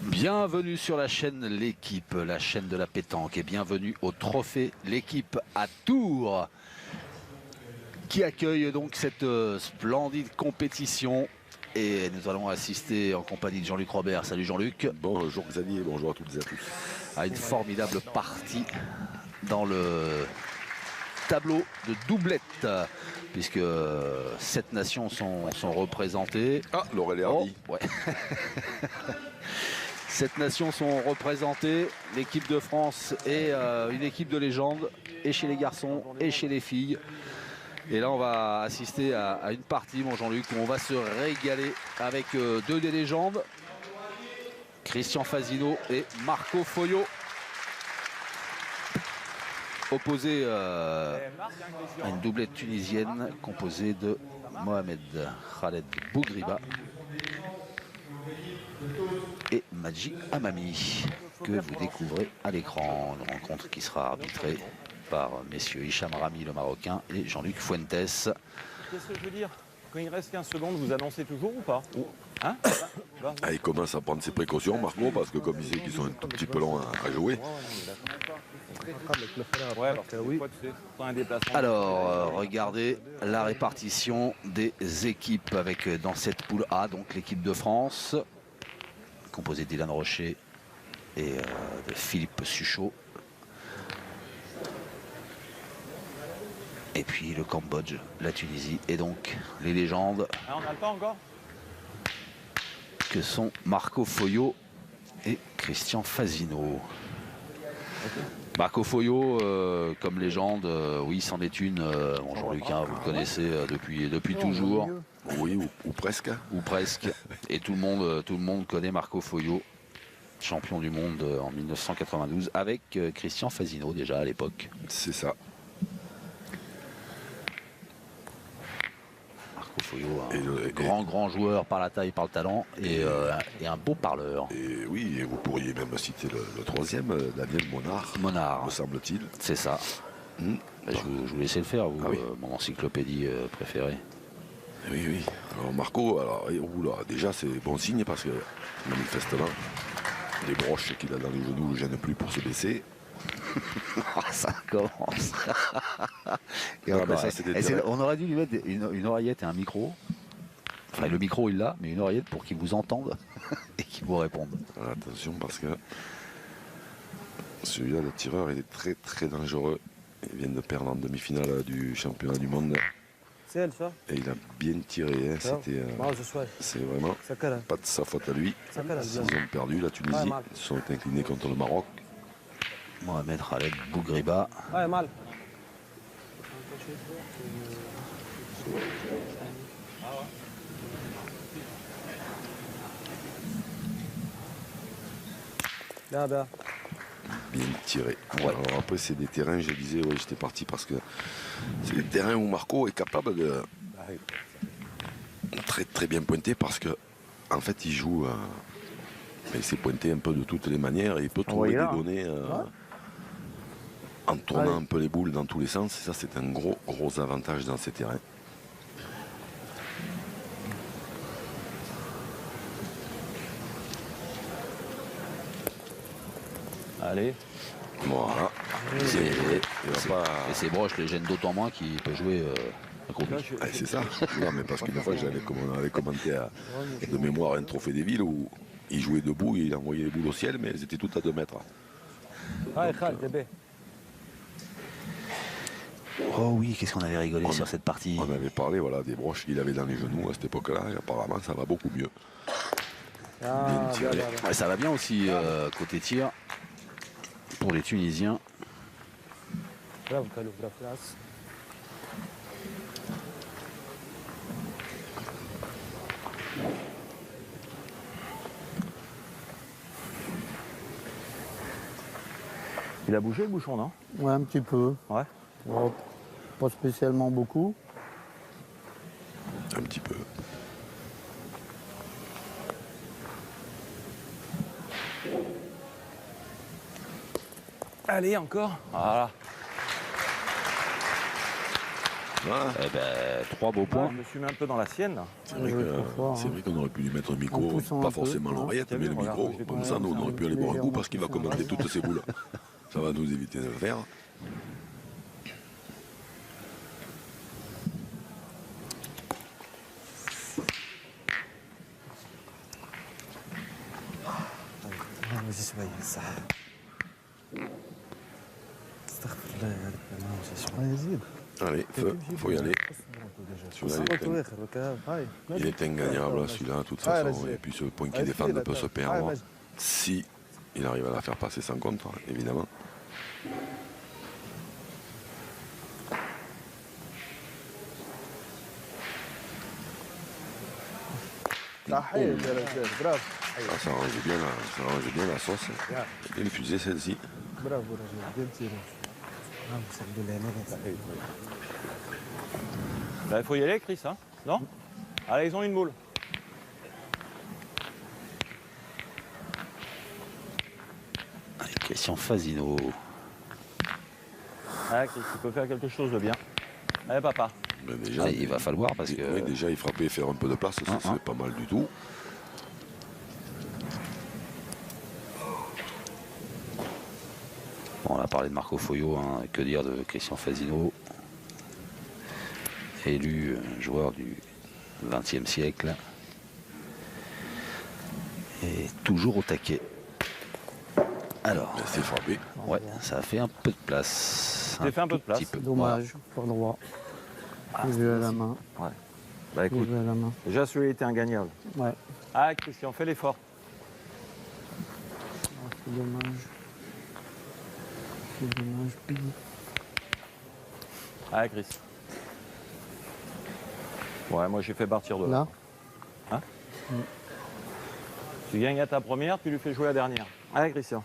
Bienvenue sur la chaîne L'équipe, la chaîne de la pétanque, et bienvenue au trophée L'équipe à Tours, qui accueille donc cette splendide compétition. Et nous allons assister en compagnie de Jean-Luc Robert. Salut Jean-Luc. Bonjour Xavier, bonjour à toutes et à tous. À une formidable partie dans le tableau de doublette, puisque 7 nations sont représentées. Ah, Laurel et Hardy. Oh, ouais. 7 nations sont représentées, l'équipe de France est une équipe de légende, et chez les garçons et chez les filles. Et là on va assister à une partie, mon Jean-Luc, où on va se régaler avec deux des légendes, Christian Fasino et Marco Foyo, opposés à une doublette tunisienne composée de Mohamed Khaled Bougriba et Madji Amami, que vous découvrez à l'écran. Une rencontre qui sera arbitrée par messieurs Hicham Rami, le Marocain, et Jean-Luc Fuentes. Qu'est-ce que je veux dire? Quand il reste 15 secondes, vous annoncez toujours ou pas? Hein? Ah, il commence à prendre ses précautions, Marco, parce que comme il sait qu'ils sont un tout petit peu longs à jouer. Ouais, parce que oui. Tu sais, pas un déplacement. Alors, regardez la répartition des équipes avec dans cette poule A, donc l'équipe de France, composée d'Ilan Rocher et de Philippe Suchot. Et puis le Cambodge, la Tunisie et donc les légendes Ah, on n'a le temps encore? que sont Marco Foyo et Christian Fasino. Marco Foyo, comme légende, oui, c'en est une. Bon, Jean-Luc, vous le connaissez depuis toujours. Oui, ou presque. Ou presque. Et tout le monde connaît Marco Foyo, champion du monde en 1992, avec Christian Fasino déjà à l'époque. C'est ça. Marco Foyo, grand joueur par la taille, par le talent, et un beau parleur. Et oui, et vous pourriez même citer le troisième, Daniel Monard, me semble-t-il. C'est ça. Je vous laissais le faire, vous, ah oui. Mon encyclopédie préférée. Oui, oui. Alors Marco, déjà c'est bon signe parce que manifestement, les broches qu'il a dans les genoux ne gênent plus pour se baisser. Ça commence. On aurait dû lui mettre une oreillette et un micro. Enfin, le micro il l'a, mais une oreillette pour qu'il vous entende et qu'il vous réponde. Alors, attention parce que celui-là, le tireur, il est très très dangereux. Il vient de perdre en demi-finale du championnat du monde. C'est elle, ça? Et il a bien tiré. Hein. C'est vraiment pas de sa faute à lui. Ils ont perdu la Tunisie. Ils se sont inclinés contre le Maroc. Mohamed Khaled Bougriba. Ouais, mal. Bien tiré. Ouais. Alors après c'est des terrains, je disais, ouais, j'étais parti parce que c'est des terrains où Marco est capable de très très bien pointer parce que en fait il joue, il s'est pointé un peu de toutes les manières et il peut trouver des données en tournant un peu les boules dans tous les sens. Et ça c'est un gros avantage dans ces terrains. Allez. Voilà. Et ses broches les gênent d'autant moins qu'il peut jouer un gros but. C'est ça. Non, mais parce qu'une fois on avait commenté de mémoire un trophée des villes où il jouait debout, il envoyait les boules au ciel, mais elles étaient toutes à 2 mètres. Oh oui, qu'est-ce qu'on avait rigolé sur cette partie. On avait parlé des broches qu'il avait dans les genoux à cette époque-là, et apparemment ça va beaucoup mieux. Bien tiré. Ouais, ça va bien aussi côté tir pour les Tunisiens. Il a bougé le bouchon, non? Ouais, un petit peu. Ouais. Bon, pas spécialement beaucoup. Un petit peu. Allez, encore. Voilà. Voilà. Eh ben, 3 beaux Ouais, points. je me suis mis un peu dans la sienne. Là. C'est vrai Ouais, que- trop fort, c'est hein. vrai qu'on aurait pu lui mettre un En micro, poussant pas un peu, forcément hein. l'oreillette, T'as mais vu, le regarde, micro. je l'ai Comme pas ça, mis, nous, on ça aurait pu aller boire un coup parce qu'il va légèrement commander poussé. toutes ses boules. Ça va nous éviter de le faire. ماشي شوية صح استغفر الله يا رب ما ماشي شوية يزيد. Allez, feu, faut y aller. Celui-là, il est- واخر وكا هاي il est ingagnable, celui-là, de toute façon. Et puis, ce point qu'il défend peut se perdre. Si il arrive à la faire passer sans contre, évidemment. صحيح يا رجال برافو Ah, ça arrange bien la sauce. Bien fusée celle-ci. برافو رجال دير تيرو. الحمد لله انا Là, il faut y aller, Chris, hein? Non? Allez, ils ont une boule. Allez, Christian Fazino. Ah, Chris, tu peux faire quelque chose de bien. Allez, papa. Ben, déjà, Ah, il va falloir parce que oui, déjà, il frappait et faire un peu de place, ça, c'est pas mal du tout. bon, on a parlé de Marco Foio, hein, que dire de Christian Fazino, élu joueur du XXe siècle et toujours au taquet. Alors, Ben, c'est frappé. ouais, ça a fait un peu de place. J'ai fait un peu de tout place. petit peu. Dommage, pas droit. J'ai vu à la main. Bah J'ai écoute, vu à la main. déjà celui-là était ingagnable. Ouais, Ah, Christian, fais l'effort. c'est dommage. C'est dommage. Ah, Chris. Ouais, moi j'ai fait partir de là. Là, Tu gagnes à ta première, tu lui fais jouer la dernière. Allez, Christian.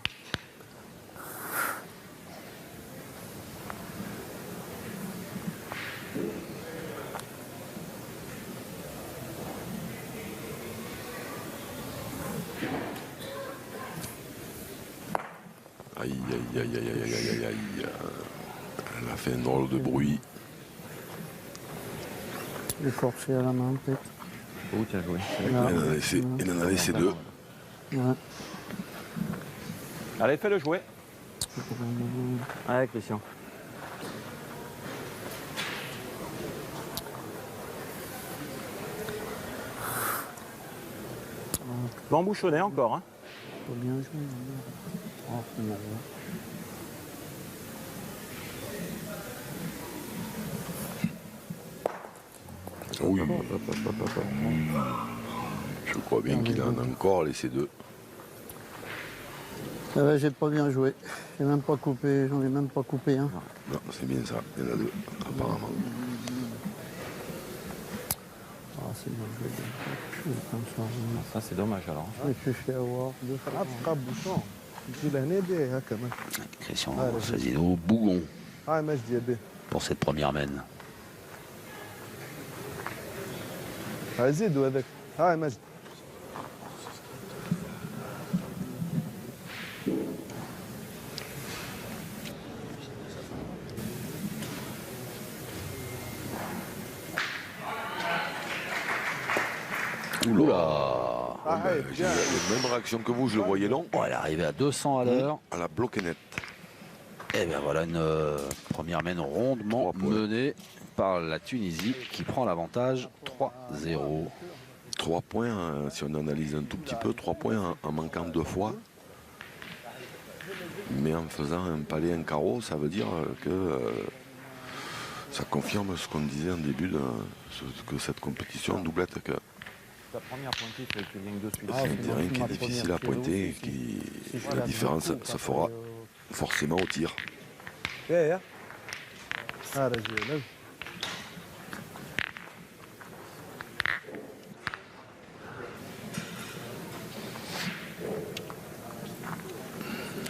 Aïe, aïe, aïe, aïe, aïe, aïe, aïe, aïe. Elle a fait un drôle de bruit. j'ai forcé à la main peut-être. Oh, tiens, joué. Là. Il en a laissé deux. Ouais. Allez, fais-le jouer. C'est pour un- Allez, Christian. Pas embouchonné encore, hein? Faut bien jouer. Oh, c'est bon. Oui. Je crois bien qu'il en a encore laissé deux. Ah ouais, j'ai pas bien joué. J'ai même pas coupé, j'en ai même pas coupé un. Non, c'est bien ça. Il y en a deux, apparemment. Ah, c'est bien joué. Je vais pas me changer. Ça, c'est dommage alors. Je me suis fait avoir deux fois. ابقى بوشون تجي لهنا بيه هكا ما Christian Fazino, Bougon هاي مجدي به pour cette première mène. هاي زيدوا هذاك هاي مجدي Oula, هاي J'ai eu la même réaction que vous, je le voyais long. bon, elle est arrivée à 200 à l'heure. À la bloquée nette. Et bien voilà une première mène rondement 3 points. menée par la Tunisie qui prend l'avantage 3-0. 3 points, si on analyse un tout petit peu, 3 points en manquant 2 fois. Mais en faisant un palais, un carreau, ça veut dire que ça confirme ce qu'on disait en début de que cette compétition doublette, que Ta première pointée, tu gagnes de suite. c'est un terrain qui est difficile à pointer, qui la différence se fera forcément au tir. ايه ها رجال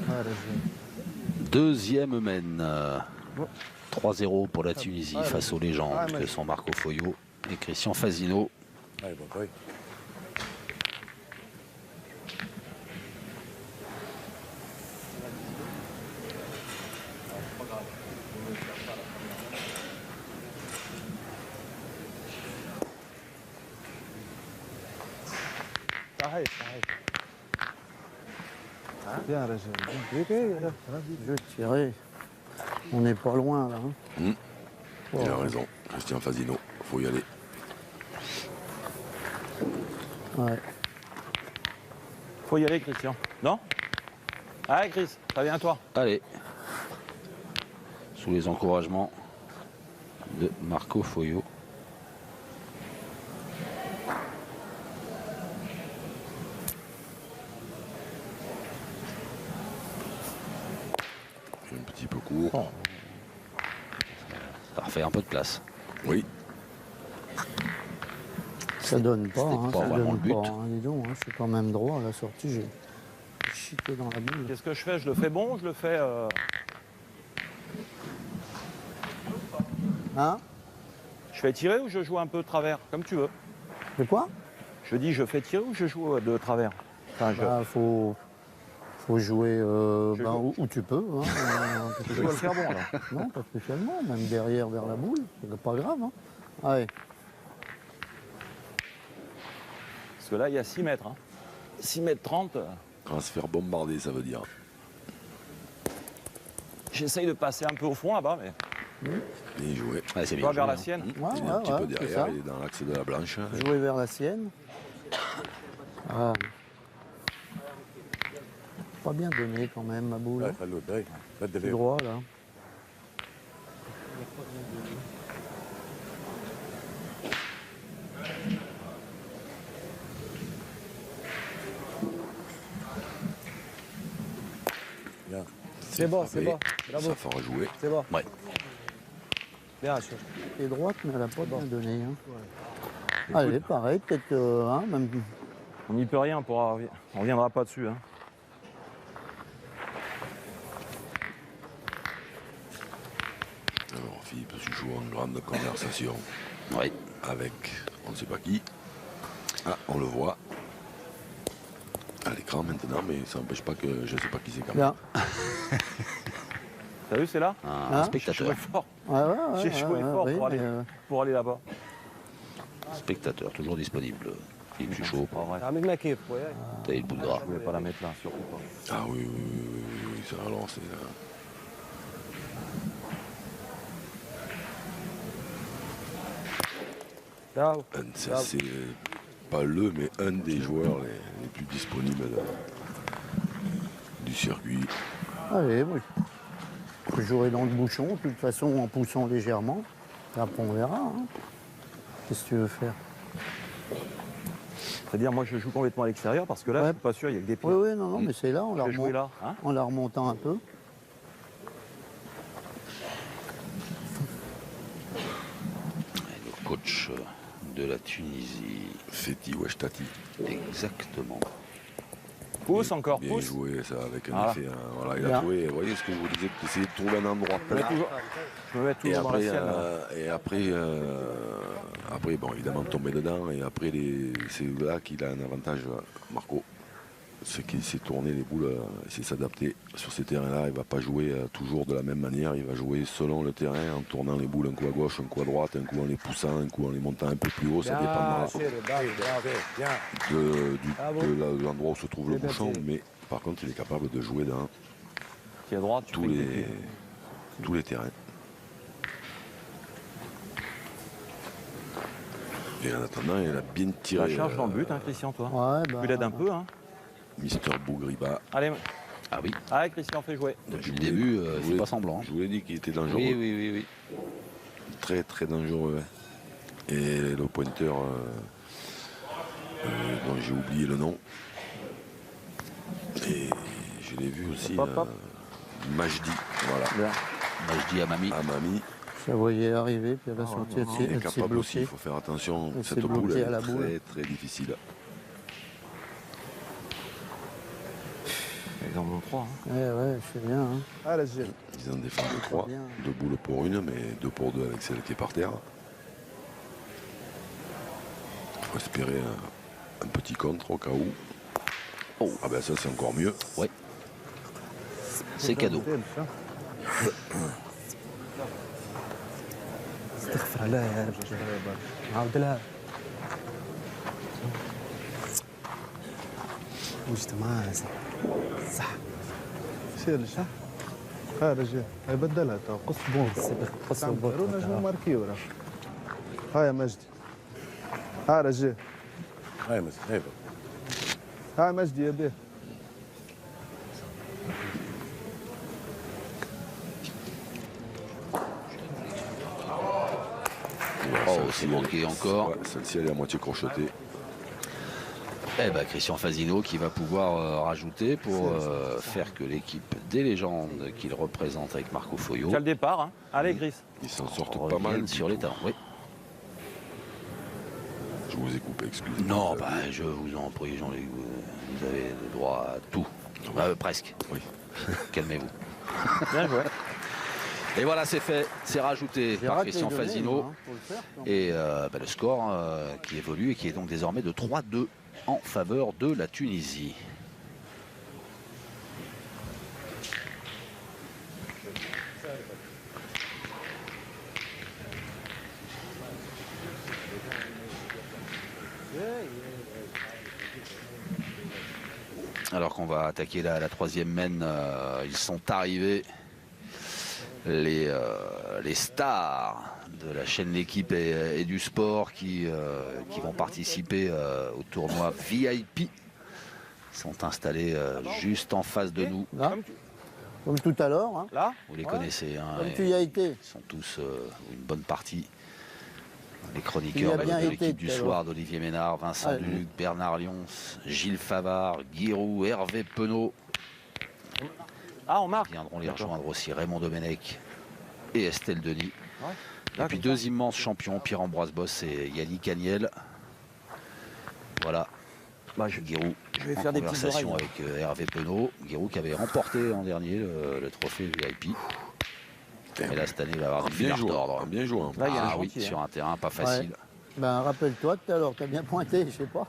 ها رجال Deuxième mène. 3-0 pour la Tunisie face aux légendes que sont Marco Foio et Christian Fazino. Bien, Rajel. Bien. Je vais tirer. On n'est pas loin là. Hein. Il a raison. Christian Fazino, faut y aller. Ouais. Faut y aller, Christian. Non? Allez, Chris, préviens-toi. Allez. Sous les encouragements de Marco Foyo. Un petit peu court. Ça refait un peu de place. Oui. Ça donne pas, hein, pas ça vraiment donne le but. pas. Hein, dis donc, hein, je suis quand même droit à la sortie, j'ai chité dans la boule. Qu'est-ce que je fais? Je le fais bon ou je le fais... Hein? Je fais tirer ou je joue un peu de travers? Comme tu veux. De quoi? Je dis je fais tirer ou je joue de travers? Enfin, Faut jouer Je joue. où tu peux. Hein, je dois le faire bon, là. non, pas spécialement, même derrière vers la boule, c'est pas grave. Hein. Allez, Parce que là, il y a 6 mètres. Hein. 6 mètres 30. On va se faire bombarder, ça veut dire. J'essaye de passer un peu au fond là-bas, mais Bien joué. Ouais, c'est bien toi vers joué, la hein. sienne. ouais, Il est un petit peu c'est derrière, ça. il est dans l'axe de la blanche. Jouer vers la sienne. Ah. Pas bien donné quand même, ma boule. Hein. C'est droit là. C'est bon, c'est frappé. bon. Bravo. Ça fera jouer. C'est bon. Ouais. Bien sûr. C'est droite, mais elle a pas bien donné. Hein. Allez, pareil, peut-être hein, même. On n'y peut rien, on reviendra pas dessus. Hein. Alors Philippe se joue en grande conversation Ouais. avec on ne sait pas qui. Ah, on le voit à l'écran maintenant, mais ça n'empêche pas que je ne sais pas qui c'est quand même. Là. T'as vu, c'est là? Un Hein? J'ai spectateur. joué fort Ouais, ouais, J'ai joué fort oui, pour aller. mais, là-bas. Spectateur, toujours disponible. Philippe Chuchot, Pas vrai. عامل لنا كيف خويا t'as eu le bout de gras. Je voulais pas la mettre là, surtout pas. Ah oui, ça a lancé. Bravo. C'est pas le, mais un des joueurs les plus disponibles du circuit. allez, oui. Je jouerai dans le bouchon, de toute façon en poussant légèrement. Et après on verra. Hein. Qu'est-ce que tu veux faire? C'est-à-dire, moi, je joue complètement à l'extérieur parce que là, Ouais. je suis pas sûr, il y a que des pieds. Oui, oui, non, non, mais c'est là, Je vais jouer là. Hein. en la remontant un peu. Et le coach de la Tunisie. Fethi Ouachtati. Exactement. Pousse encore, Bien pousse. joué ça avec un Voilà. effet. Voilà, il Bien. a trouvé. Vous voyez ce que je vous disais, d'essayer de trouver un endroit Je me mets plat. toujours, je me mets Et toujours dans la après, sienne. là. après, bon, évidemment, tomber dedans. Et après, c'est là qu'il a un avantage, Marco. C'est qu'il s'est tourné les boules, il sait s'adapter. Sur ces terrains-là, il ne va pas jouer toujours de la même manière. Il va jouer selon le terrain, en tournant les boules un coup à gauche, un coup à droite, un coup en les poussant, un coup en les montant un peu plus haut. Ça dépendra de l'endroit où se trouve le bouchon. Mais par contre, il est capable de jouer dans Qui est droite, tu tous fais des les, pieds. tous les terrains. Et en attendant, il a bien Tu la tiré charges dans le but, hein, Christian, toi. Ouais, bah, Tu l'aides un peu, hein. Mister Bougriba. Allez, Ah oui, allez, Christian, fais jouer. depuis le Je début, voulais- il fait pas semblant. Je vous l'ai dit qu'il était dangereux. Oui, oui, oui, oui. Très très dangereux. Hein. Et le pointeur dont j'ai oublié le nom. Et je l'ai vu aussi. Hop, hop. Majdi, voilà. Moi, je dis à mamie, Amami. je la voyais arriver, puis elle a sorti, Il est elle s'est capable aussi, il bloquée. faut faire attention. Elle s'est Cette boule bloquée elle à la est boule. très très difficile. Ils en ont 3. Hein. Ouais, ouais, je sais bien. Hein. Ah, Rajel. Ils en défendent 3. bien. 2 boules pour une, mais 2 pour 2 avec celle qui est par terre. Il faut espérer un petit contre au cas où. Oh, ah ben ça c'est encore mieux. ouais, c'est cadeau. استغفر الله يا رجل عاود لها سير لشا ها رجال هاي بدلها تو قص قص نجمو ماركيو راه ها يا مجدي ها رجال هاي مجدي هاي ها مجدي يا بيه Oh, c'est manqué encore. Ouais, celle-ci elle est à moitié crochetée. Eh ben, Christian Fasino qui va pouvoir rajouter pour faire que l'équipe des légendes qu'il représente avec Marco Foyo Tu as le départ. Hein. Allez, Chris. Ils s'en sortent pas mal. sur les talents. Oui. Je vous ai coupé, excusez-moi. Non, bah, je vous en prie, Jean-Luc, vous avez le droit à tout. Presque. Oui. Calmez-vous. Bien joué. Et voilà, c'est fait, c'est rajouté J'ai par raté Christian les données, Fasino. moi, hein, faut le faire, donc. Et le score qui évolue et qui est donc désormais de 3-2 en faveur de la Tunisie. Alors qu'on va attaquer la troisième mène, ils sont arrivés, les stars de la chaîne L'équipe et du sport qui vont participer au tournoi VIP. Ils sont installés juste en face de nous. Là, comme tout à l'heure. Hein. Là. Vous les Ouais. connaissez, hein, Comme et tu y as été. ils sont tous une bonne partie. Les Tu y chroniqueurs as de bien été l'équipe du tout à l'heure. soir d'Olivier Ménard, Vincent Ouais. Duc, Bernard Lyons, Gilles Favard, Guy Roux, Hervé Penaud. Ah, on marque. Viendront les D'accord. rejoindre aussi Raymond Domenech et Estelle Denis. Ouais. Et puis deux immenses champions, Pierre-Ambroise Boss et Yannick Agnel. Voilà. Bah, je Guirou vais en faire des petites conversation oreilles. avec Hervé Penaud. Guirou qui avait remporté en dernier le trophée VIP. Et là cette année il va avoir du fil à Bien joué, retordre. bien joué. Là, il y a un Ah oui, chantier, sur hein. un terrain pas facile. Ben, rappelle-toi tout à l'heure, tu as bien pointé, je sais pas.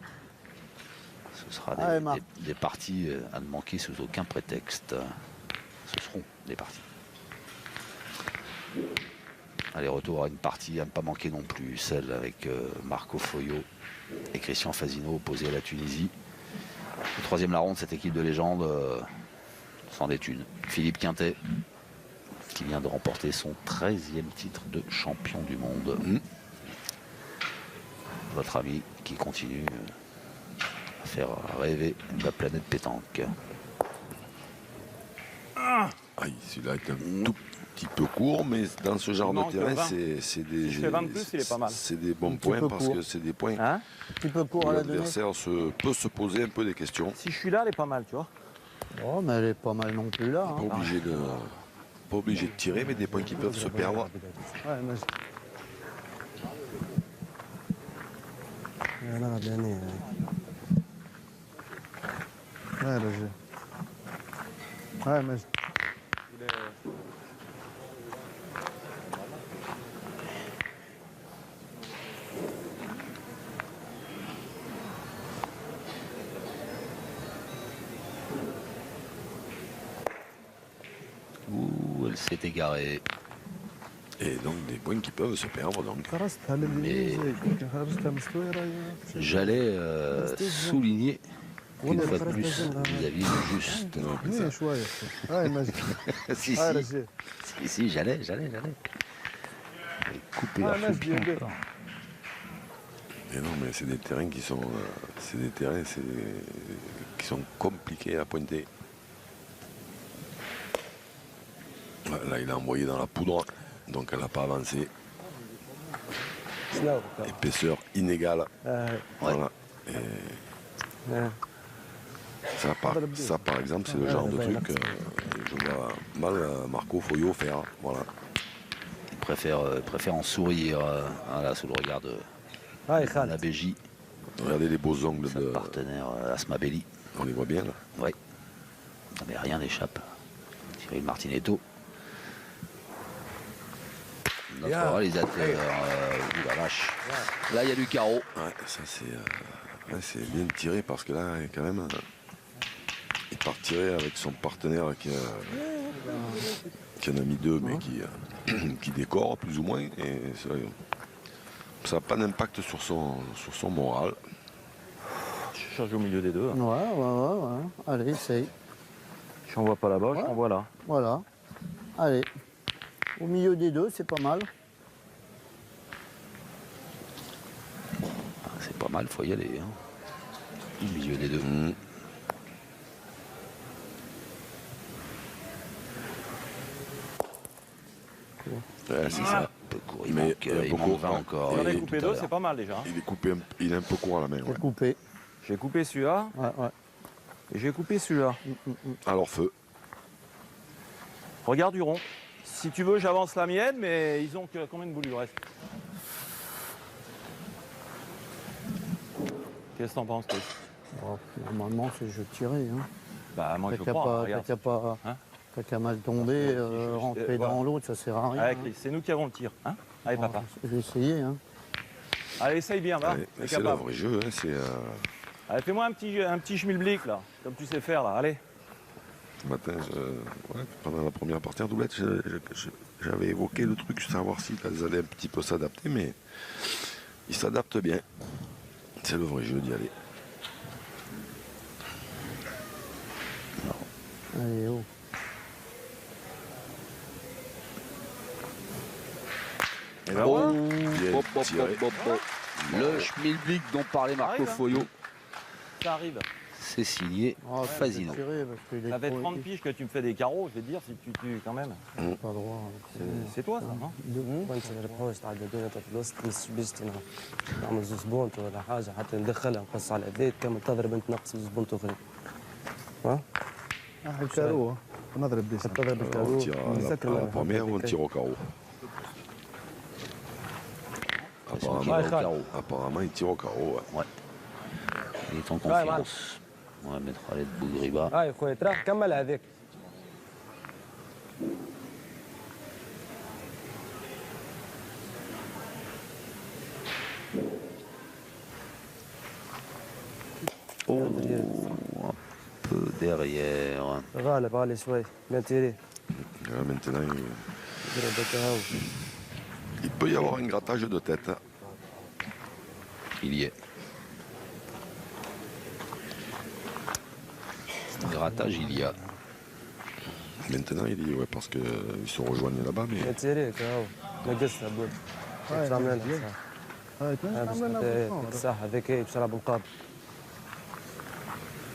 Ce sera Ah ouais, Marc. des parties à ne manquer sous aucun prétexte. Ce seront des parties. Allez, retour à une partie à ne pas manquer non plus, celle avec Marco Foyo et Christian Fasino opposés à la Tunisie. Le troisième la ronde, cette équipe de légende s'en est une. Philippe Quintet, qui vient de remporter son 13e titre de champion du monde. Votre ami qui continue à faire rêver la planète pétanque. Aïe, celui-là est un tout petit peu court, mais dans ce genre Il de manque terrain, 20. c'est des, Si je fais 20 de plus, il est pas mal. c'est des bons Un petit points peu parce court. que c'est des points Hein. Un petit peu court où à la donner. l'adversaire peut se poser un peu des questions. Si je suis là, elle est pas mal, tu vois. Oh, mais elle est pas mal non plus là. Hein. Pas obligé de tirer, mais des points qui peuvent se perdre. هاي مجدي هاي رجال هاي مجدي Ouh, elle s'est égarée. Et donc des points qui peuvent se perdre. Donc. خرجتها لليمين زي خرجتها مستويرة J'allais souligner une fois de plus vis-à-vis de juste. Non, mais ça- يمين شوية هاي مجدي si, هاي si, رجال si, j'allais. Couper Ah, la mince, cheville bien, encore. Et non, mais c'est des terrains qui sont, qui sont compliqués à pointer. Là, il a envoyé dans la poudre, donc elle n'a pas avancé. Épaisseur inégale. Voilà. Et ça, par exemple, c'est le genre de truc que je vois mal Marco Foyo faire. Voilà. Il préfère en sourire voilà, sous le regard de la BJ, Regardez les beaux ongles sa de. partenaire Asma Belli. On les voit bien là. Oui. Non, mais rien n'échappe. Cyril Martinetto. Notre réalisateur. Ouh la vache. Là, il y a du carreau. Ouais, ça c'est bien tiré parce que là, quand même, il part tirer avec son partenaire qui en a mis deux, mais qui décore plus ou moins. Et ça n'a pas d'impact sur son moral. cherche au milieu des deux. Ouais. Allez, essaye. Je n'envoie pas là-bas, je Ouais. t'envoie là. Voilà. Allez. Au milieu des deux, c'est pas mal. Ah, c'est pas mal, faut y aller. Hein. Au milieu des deux. Ouais, c'est ça. Un peu court, il Mais manque, il y a il beaucoup, manque 20 hein. encore. On Et a tout coupé à deux, l'heure. c'est pas mal déjà. Il est coupé, il est un peu court à la main. C'est Ouais. coupé. J'ai coupé celui-là Ouais. et j'ai coupé celui-là. Alors feu. Regarde du rond. Si tu veux, j'avance la mienne, mais ils ont que combien de boules il reste? Qu'est-ce que t'en penses, Chris? Bon, normalement, c'est jeu tiré. Hein. Bah moi je T'as qu'à crois. pas, Regarde. Hein, t'as qu'à mal tomber, rentrer voilà. dans l'autre, ça sert à rien. Allez, hein. Chris, c'est nous qui avons le tir. Hein, allez, papa. Je vais essayer. Hein. Allez, essaye bien, va. Allez, T'es c'est le capable. vrai jeu. Hein, c'est, Allez, fais-moi un petit schmilblick là, comme tu sais faire là. Allez. ce matin, pendant la première partie en doublette, j'avais évoqué le truc, savoir si elles allaient un petit peu s'adapter, mais ils s'adaptent bien. C'est le vrai jeu d'y aller. Allez, oh. Et ben Oh, voilà. Bien hop, hop, tiré. hop, hop, hop. Le schmilblick dont parlait Marco Arrive, hein. Foyo, Ça arrive. c'est signé Oh, je vais Fasino. tirer parce qu'il est Ça fait trop- 30 piges que tu me fais des carreaux, je vais te dire si tu quand même. Pas droit. C'est toi ça, non وانت ما ربحوش تعدى الدنيا في الوسط باش نعمل زوز بونت ولا حاجه حتى ندخلها نقص على العباد كما تضرب انت نقص زوز بونت اخرين ها الكارو نضرب بيه تضرب Alors, on الكارو tire à نسكر la première ou on tire au carreau? Apparemment, il tire au carreau. Ouais. Il est en confiance. On va mettre Khaled Bougriba. هاي خويا تراح كمل هذاك Oh, un peu derrière. غالب علي شوي بيان تيري Là, maintenant, دير هذاك هاو il peut y avoir un grattage de tête. Il y est. Grattage, il y a. Maintenant, il dit, ouais, parce qu'ils se rejoignent là-bas, mais بيان تيري هاو نقصها بود باش عملنا صح هاي تنجم باش تعملنا حتى بالصورة. صح هذاك باش نلعب مقابل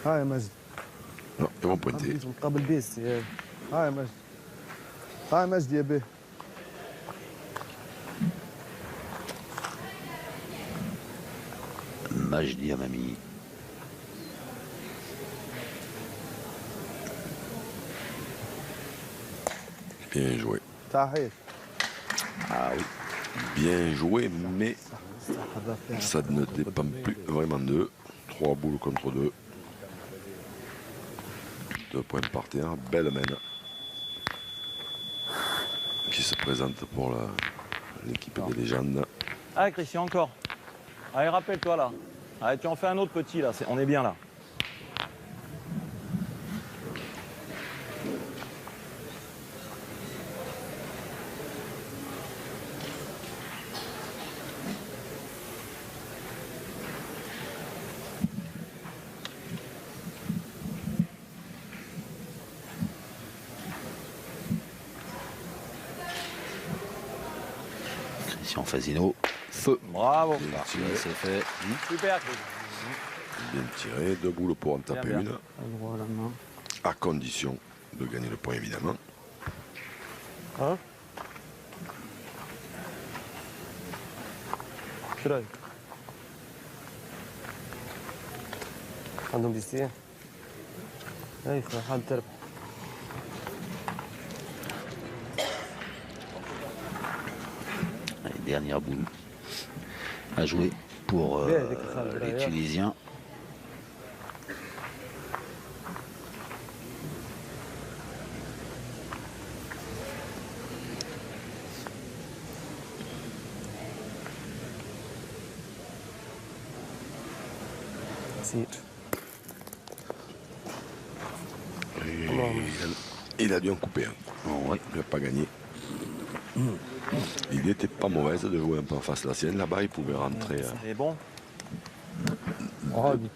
هاي مجدي non, ils vont pointer. مقابل بيستي هاي مجدي هاي مجدي يا بيه Majdi Amami. Bien joué. صحيح Ah oui. Bien joué, mais ça ne dépend plus vraiment d'eux. 3 boules contre 2. 2 points par terre. Belle mène. Qui se présente pour l'équipe des légendes. Allez Christian, encore. Allez, rappelle-toi là. Allez, tu en fais un autre petit là, on est bien là. Christian Fasino. Feu. Bravo. Bien Parti, tiré. c'est fait. Super Chris. Bien tiré. 2 boules pour en taper bien. une. Pas droit à la main. À condition de gagner le point, évidemment. ها شو رايك؟ عندهم بيستين؟ اي خويا حال تربح Allez, dernière boule à jouer pour Bien, avec le Khaled les derrière. Tunisiens. كثير Et il a dû en couper un. Bon, ouais. Il n'a pas gagné. L'idée n'était pas mauvaise de jouer un peu en face de la sienne. Là-bas, il pouvait rentrer. C'est bon. عادي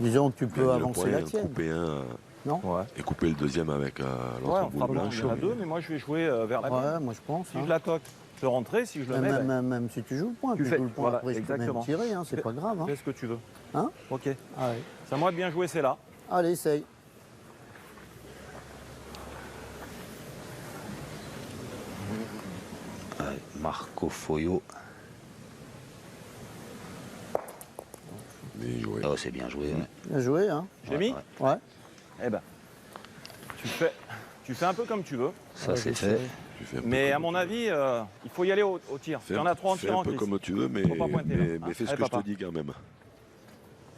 Disons que tu peux Gagner le avancer point, la en tienne, couper un non? Ouais. et couper le deuxième avec Ouais, l'autre on boule fera blanc. blanche. Il y en a mais- deux, mais moi je vais jouer vers la Ouais, moi je pense. Si hein. je la toque, je peux rentrer. Si je le mets, ben, Même si tu joues le point, Tu tu fais- joues le point, voilà, après je peux exactement. même tirer, hein, c'est pas grave. Hein. fais ce que tu veux. Hein Ok. Allez. C'est à moi de bien jouer, c'est là. Allez, essaye. Ouais, Marco Foyo. Bien joué. Oh, c'est bien joué. Ouais. Bien joué, hein. Je l'ai mis Ouais. Eh ben, tu fais un peu comme tu veux. Ça, Ouais, c'est je fait. sais. Tu fais un peu Mais comme à mon tu veux. avis, il faut y aller au tir. Il y en a trois en Fais tirant, un peu Chris. comme tu veux, mais, Faut pas pointer, là. mais fais ce Allez, que je papa. te dis quand même.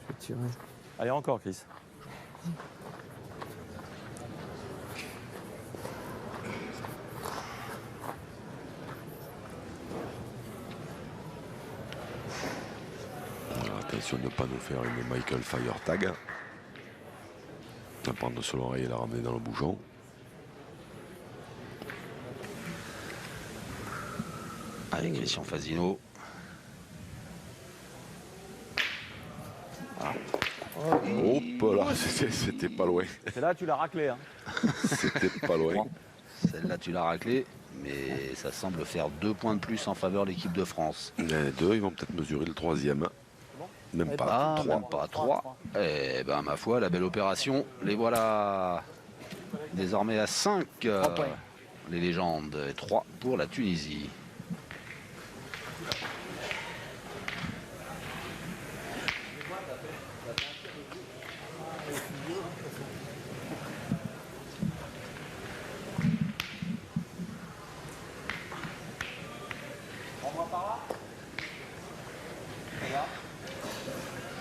Je vais tirer. Allez, encore, Chris. Voilà, attention de ne pas nous faire une Michael Fire Tag. La prendre sur l'oreille et la ramener dans le bouchon. Allez, Christian Fasino. Hop là, c'était pas loin. C'est là, tu l'as raclé. Hein. C'était pas loin. Bon, celle-là, tu l'as raclée, mais ça semble faire 2 points de plus en faveur de l'équipe de France. Les deux, ils vont peut-être mesurer le troisième. Même pas. Ah, Trois. même pas 3. Eh ben, ma foi, la belle opération. Les voilà désormais à 5. Les légendes. 3 pour la Tunisie.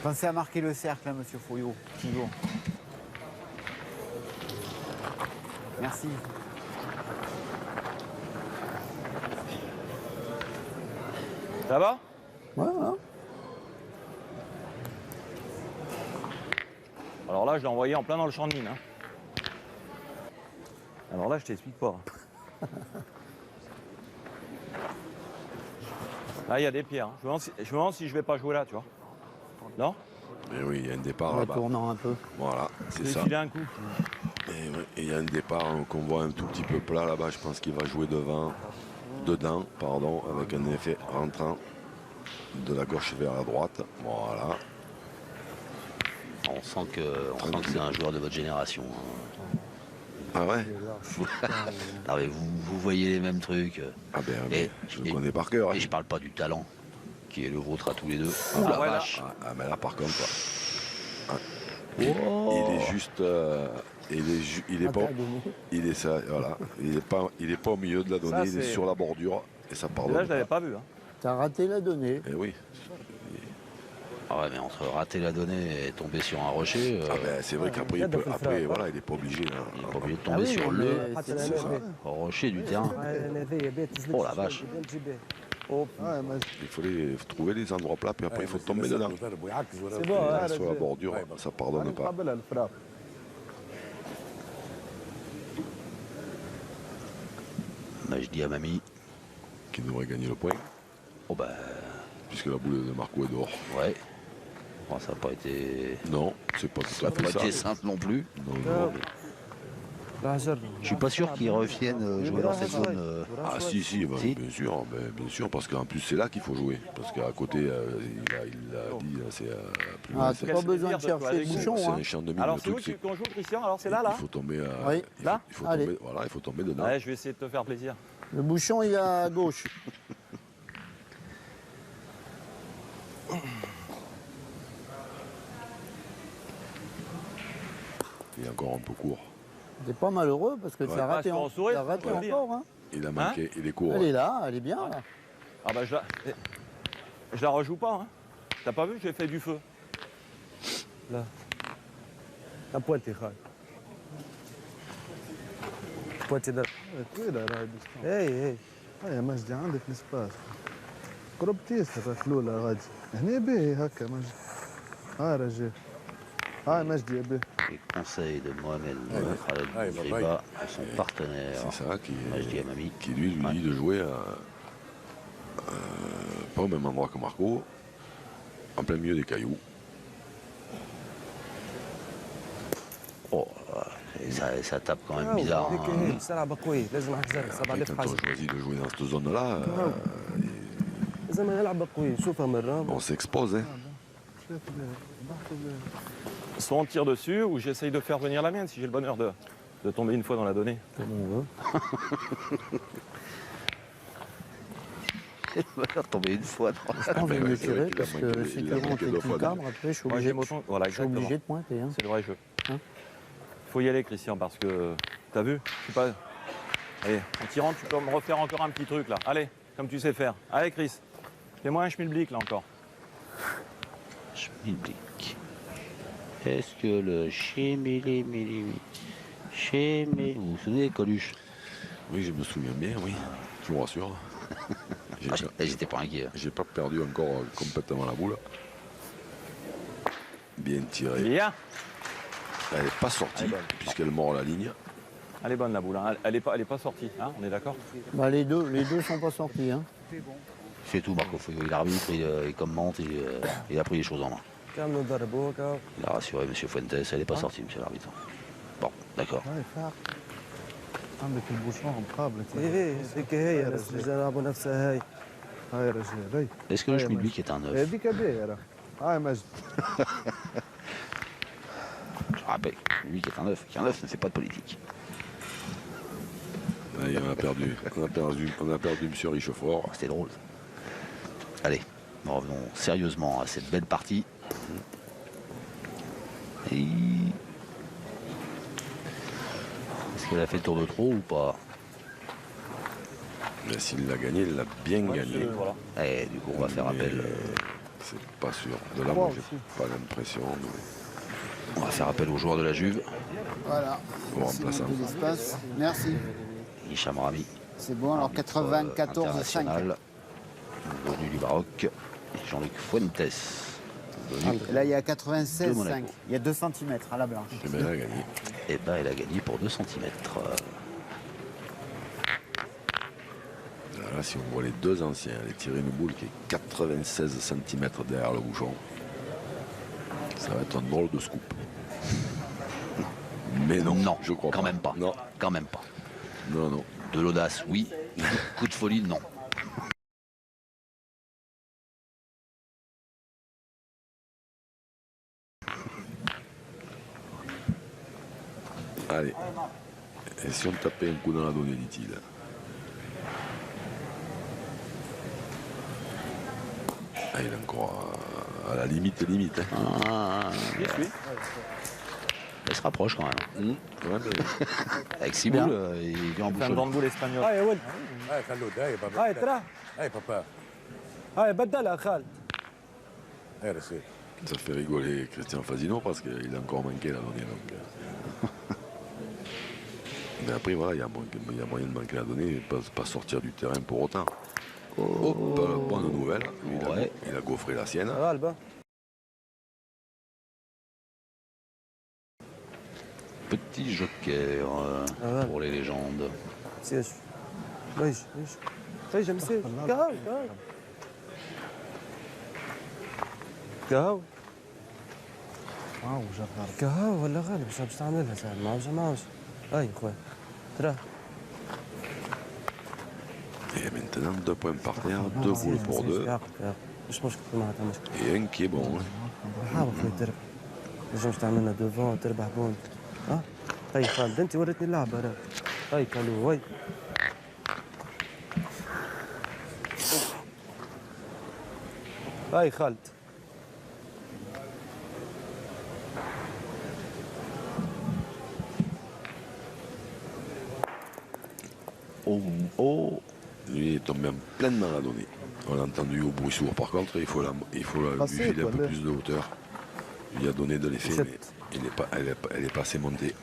Pensez à marquer le cercle, hein, monsieur Fourillot, toujours. Merci. Ça va? Ouais, voilà. Alors là, je l'ai envoyé en plein dans le champ de mine. Hein. Alors là, je t'explique pas. Là, il y a des pierres. Hein. Je me demande si je vais pas jouer là, tu vois. Non? Mais oui, il y a un départ En là-bas. tournant un peu. Voilà, Je c'est vais ça. filer un coup. Et oui, et il y a un départ qu'on voit un tout petit peu plat là-bas. Je pense qu'il va jouer dedans, pardon, avec un effet rentrant de la gauche vers la droite. Voilà. On sent que c'est un joueur de votre génération. Ah ouais? Ah, mais vous voyez les mêmes trucs. Ah ben, Et- je le connais par cœur. hein. Et je parle pas du talent, qui est le vôtre à tous les deux. Ah, Oh la ouais, là. vache. Ah, mais là par contre, il est juste, il est Ah, pas, t'as donné. il est ça, voilà, il est pas au milieu de la donnée, Ça, il est c'est- sur la bordure et ça Et pardonne. là, je l'avais pas vu. Hein. T'as raté la donnée. Eh oui. Ah ouais, mais entre rater la donnée et tomber sur un rocher, Ah ben, c'est vrai qu'après, il peut- après, voilà, il est pas obligé. il n'est Hein. pas obligé de Ah tomber oui, sur mais le c'est ça. rocher du terrain. Oh la vache. Ouais, mais Il faut trouver les endroits plats, puis après, il faut tomber dedans. C'est Et bon, hein. là, sur la bordure, ça pardonne pas. قبل الفراق Bah, je dis à mamie, Qui devrait gagner le point, oh bah puisque la boule de Marco est dehors. ouais. Bon, ça n'a pas été, Non, c'est pas tout ça à a pas fait ça. été simple non plus. Non, non. Je suis pas sûr qu'ils reviennent jouer dans cette zone. Ah si, bah, Si. bien sûr, parce qu'en plus c'est là qu'il faut jouer. Parce qu'à côté, il a dit, c'est plus Ah, loin, t'as c'est pas besoin de Qu'est-ce que tu veux chercher le dire, bouchon. c'est Hein. un champ de mine. Alors, le c'est où truc, qu'on joue, Christian? Alors, c'est là, là? Il faut tomber, Oui. Là il faut Allez. tomber, voilà, il faut tomber dedans. Ouais, je vais essayer de te faire plaisir. Le bouchon, il est à gauche. Il est encore un peu court. T'es pas malheureux parce que Ouais. t'as Ah, raté, je peux en sourire, t'as raté faut le dire. encore. Hein. Il a manqué, il est court. Elle est là, elle est bien. Là. Ah bah, je la rejoue pas. Hein. T'as pas vu? J'ai fait du feu. لا بوانتي خالد بوانتي در طويلة راهي باش تكون. اي هيا مجدي عندك السباس قرب ياسر الأولى غادي هنا باهي هكا مجدي رجال هاي مجدي يا باهي Les conseils de Mohamed Khaled ouais, Bouzriba, son partenaire, C'est ça Majdi Amami. qui lui dit de jouer pas au même endroit que Marco, en plein milieu des cailloux. Oh, et ça tape quand même bizarre. هيك Hein. هيك سلعة قوي لازم نحذر 7 Après, ألف quand on حذر choisit de jouer dans cette zone-là, لازم نلعب قوي شوفها مرة on s'expose. Hein. Soit on tire dessus, ou j'essaye de faire venir la mienne si j'ai le bonheur de tomber une fois dans la donnée. Il va tomber une fois. Non. Je pense que je vais mieux tirer il a parce manqué- que si il tu a rentres manqué avec deux ton fois, cadre, après je suis Moi, obligé, j'aime autant. Voilà, je suis obligé exactement. de pointer. Hein. C'est le vrai jeu. Hein Il faut y aller, Christian, parce que t'as vu, je suis pas. Allez, en tirant, tu peux me refaire encore un petit truc là. Allez, comme tu sais faire. Allez, Chris, fais-moi un schmilblick là encore. Schmilblick. Est-ce que le Vous vous souvenez, Coluche? Oui, je me souviens bien, oui. Je vous rassure. J'étais pas inquiet. J'ai pas perdu encore complètement la boule. Bien tiré. Bien. Elle n'est pas sortie, Elle est bonne. puisqu'elle mord la ligne. Elle est bonne la boule, hein. Elle est pas sortie, hein, on est d'accord? Bah, les deux sont pas sortis. Hein. Il fait tout, Marco Foyo. Il arbitre, il commente, il a pris les choses en main. كاملوا ضربوك Il a rassuré M. Fuentes, elle n'est pas sortie, monsieur l'arbitre. Bon, d'accord. هاي فاق عندك البوشون مقابلك ايه هيك هي الناس اللي يلعبوا نفسها هاي هاي رجال هاي Est-ce que le Schmilblick est un œuf? هذيك باهرة هاي مجد Je rappelle, lui qui est un œuf, qui est un œuf ne fait pas de politique. Allez, on a perdu M. Richefort. Oh, c'était drôle. Allez, nous revenons sérieusement à cette belle partie. Et... Est-ce qu'elle a fait le tour de trop ou pas? Mais s'il l'a gagné, il l'a bien gagné. Voilà. Eh, du coup, on va faire Mais appel. C'est pas sûr. De là, moi, j'ai pas l'impression. On va faire appel aux joueurs de la Juve. Voilà. Bon, Merci remplaçant. beaucoup de l'espace. Merci. Hicham Rami, C'est bon, alors 94-5. international, venu du Maroc. Et Jean-Luc Fuentes, venu. Là, il y a De 96-5. Monaco. Il y a 2 cm à la blanche. Eh bien, elle a gagné. Et ben, elle a gagné pour 2 cm. Là, si on voit les deux anciens, aller tirer une boule qui est 96 cm derrière le bouchon, ça va être un drôle de scoop. Mais non, Non, je crois quand pas. même pas. Non, Quand même pas. non, non. De l'audace, oui. Coup de folie, non. Allez. Et si on tapait un coup dans la donnée, dit-il. Ah, il est encore à la limite. Hein. Ah, elle se rapproche quand même. Ouais, mais Avec 6 boules, il vient en C'est un bouche. grand boule espagnol. هاي يا ولد هاي خلود هاي بابا هاي ترى هاي بابا هاي بدلها خالد هاي رسول ça fait rigoler Christian Fasino parce qu'il a encore manqué la donnée. Donc. Mais après, voilà, il y a moyen de manquer la donnée et pas sortir du terrain pour autant. Hop, bonne nouvelle. Lui, Ouais. il a gaufré la sienne. غالبة Petit joker pour les légendes. سيش ليش ليش مسيش قهوة قهوة واو جرار قهوة ولا غالب شو باش تعملها ساعة معوش هاي خويا ترى Et maintenant, 2 points par terre, 2 boules pour 2. مش مشكل معناتها مشكل Et un qui est bon. حاول خويا تربح نجمش تعملنا دوفون تربح بون ها هاي خالد انت وريتني اللعبة راه هاي كالو هاي هاي خالد Oh, oh. Lui, il est tombé pleinement la donnée. On a entendu au bruit sourd. Par contre, il faut lui filer un peu plus de hauteur. Il lui a donné de l'effet, mais elle est pas assez montée.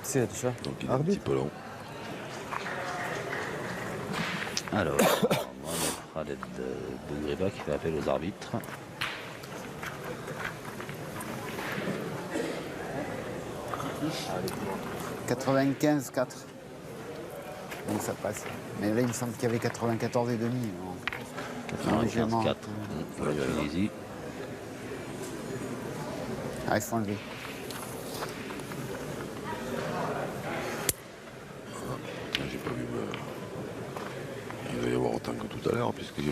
سير شو Donc il est un petit peu long. Alors, Mohamed Khaled Bougreba qui fait appel aux arbitres. – 95-4. Donc ça passe. Mais là, il me semble qu'il y avait 94 et demi. 95-4 pour la Tunisie. Ah, il faut enlever. puisque je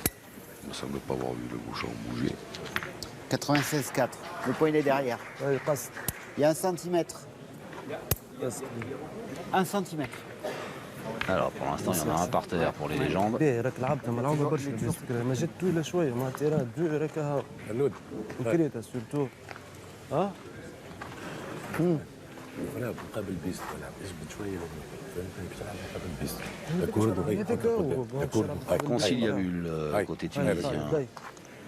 ne semble pas avoir vu le bouchon bouger. 96,4. Le point il est derrière. هاي قصد Il y a 1 centimètre. قصد 1 centimètre. Alors pour l'instant, il y en a un par terre pour les légendes. باهي راك لعبتها ملعوبه برشا بيسكر ما جات طويله شويه ما تيران دو راك هاو خلود وكريتا سورتو اه ولا قبل بيست بلعب اثبت شويه فهمتني بتلعب قبل بيست الكورد وغير Conciliabule côté tunisien.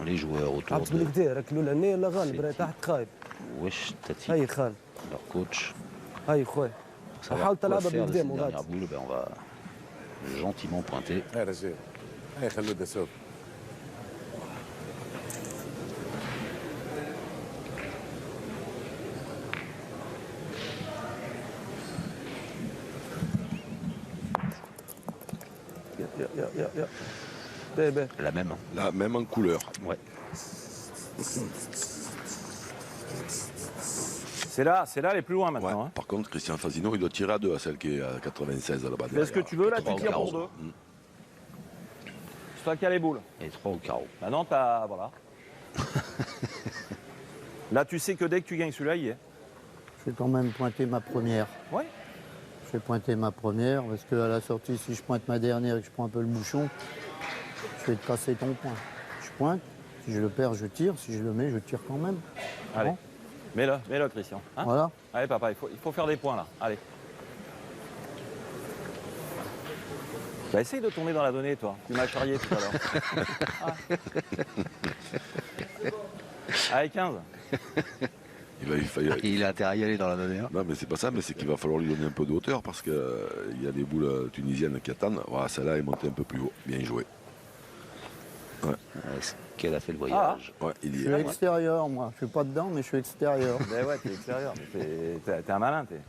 Les joueurs autour لعبت de بالكدا راك الاولانيه لا غالب راهي تحت خايب Wesh Tati, هاي خالد leur coach. هاي خويا Pour savoir حاول quoi تلعبها faire de ces بالقدام وغادي dernières boules, ben on va gentiment pointer. هاي رجال هاي خلود اسوق يا باهي باهي La même. Là, même en couleur. Ouais. C'est là les plus loin Ouais. maintenant. Hein. Par contre, Christian Fasino, il doit tirer à 2 à celle qui est à 96 là-bas. Fais ce que tu veux, là, tu 3 ou tires pour 40. 2. C'est toi qui as les boules. Et 3 au carreau. Maintenant, t'as. Voilà. Là, tu sais que dès que tu gagnes celui-là, il y est. Je vais quand même pointer ma première. Ouais. Je vais pointer ma première parce qu'à la sortie, si je pointe ma dernière et que je prends un peu le bouchon, je vais te casser ton point. Je pointe, si je le perds, je tire, si je le mets, je tire quand même. Allez. Bon. Mets-le, Christian. Hein. Voilà. Allez, papa, il faut faire des points là. Allez. Bah, essaye de tourner dans la donnée, toi. Tu m'as charrié tout à l'heure. Ah. Allez, 15. Il a intérêt à y aller dans la donnée. Hein. Non, mais c'est pas ça, mais c'est qu'il va falloir lui donner un peu de hauteur parce qu'il y a des boules tunisiennes qui attendent. Voilà, celle-là est montée un peu plus haut. Bien joué. Est-ce qu'elle a fait le voyage? Ouais, il Je y suis est. extérieur, moi. Je suis pas dedans, mais je suis extérieur. Ben ouais, t'es extérieur. Mais t'es un malin, t'es.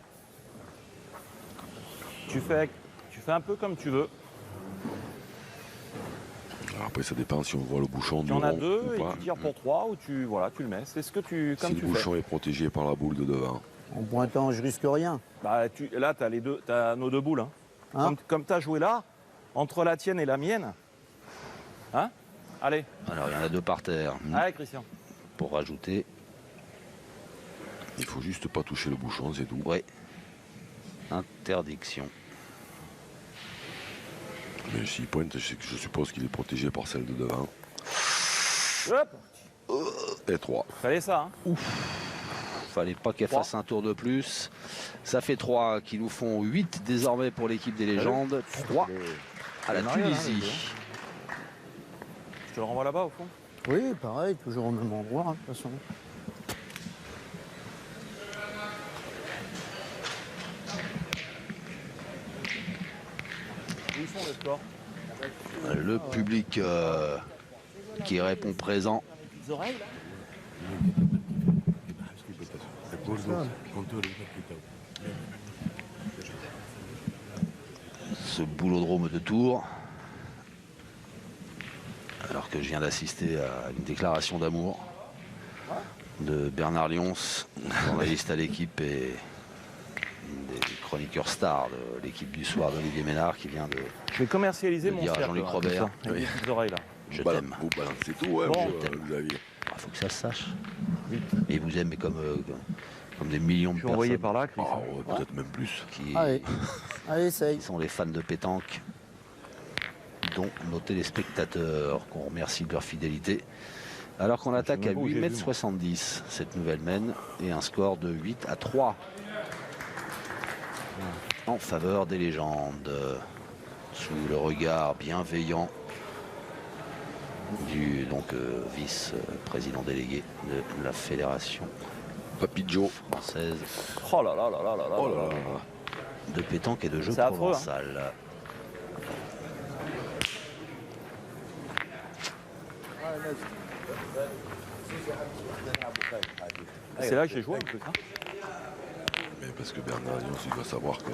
Tu fais un peu comme tu veux. Alors après, ça dépend si on voit le bouchon Tu du en as rond deux ou et pas. tu tires pour 3 ou tu le mets. C'est ce que tu Si comme le tu bouchon fais. est protégé par la boule de devant. En pointant, je risque rien. Bah, là, t'as les deux, t'as nos deux boules. Hein. Hein Comme t'as joué là, entre la tienne et la mienne. Hein? Allez, Alors il y en a 2 par terre. allez, Christian. Pour rajouter. Il faut juste pas toucher le bouchon, c'est tout. Ouais. Interdiction. Mais s'il pointe, je suppose qu'il est protégé par celle de devant. Hop, Et 3. fallait ça. Hein. Fallait pas qu'elle fasse un tour de plus. Ça fait 3 qui nous font 8 désormais pour l'équipe des légendes. 3 à la Tunisie. Je te le renvoie là-bas au fond. Oui, pareil, toujours au même endroit, hein, de toute façon. Où ils sont les scores? Le public qui répond présent. Les oreilles là? Ce boulodrome de Tours. Alors que je viens d'assister à une déclaration d'amour de Bernard Lyons, journaliste à l'équipe et des chroniqueurs stars de l'équipe du soir d'Olivier Ménard qui vient de... Je vais commercialiser Le mon dire à cercle. Jean-Luc là, Robert. comme ça, avec les petites oreilles là. Je Vous t'aime. Vous balancez tout, hein, Bon, Xavier. Il faut que ça se sache. Et vous aimez comme des millions de Je suis envoyé personnes par là, Chris. Ah ouais, peut-être même plus. qui, Allez, allez, essaye. qui sont les fans de pétanque, dont nos téléspectateurs, qu'on remercie de leur fidélité. Alors qu'on attaque à même pas où j'ai vu, 8,70 m cette nouvelle mène et un score de 8-3 en faveur des légendes, sous le regard bienveillant du vice-président délégué de la fédération Papy Joe. française Oh là là là là là là. Oh là là là. de pétanque et de jeux C'est affreux, hein. provençal. C'est là que j'ai joué en plus. Hein. Mais parce que Bernard Lyons, il doit savoir que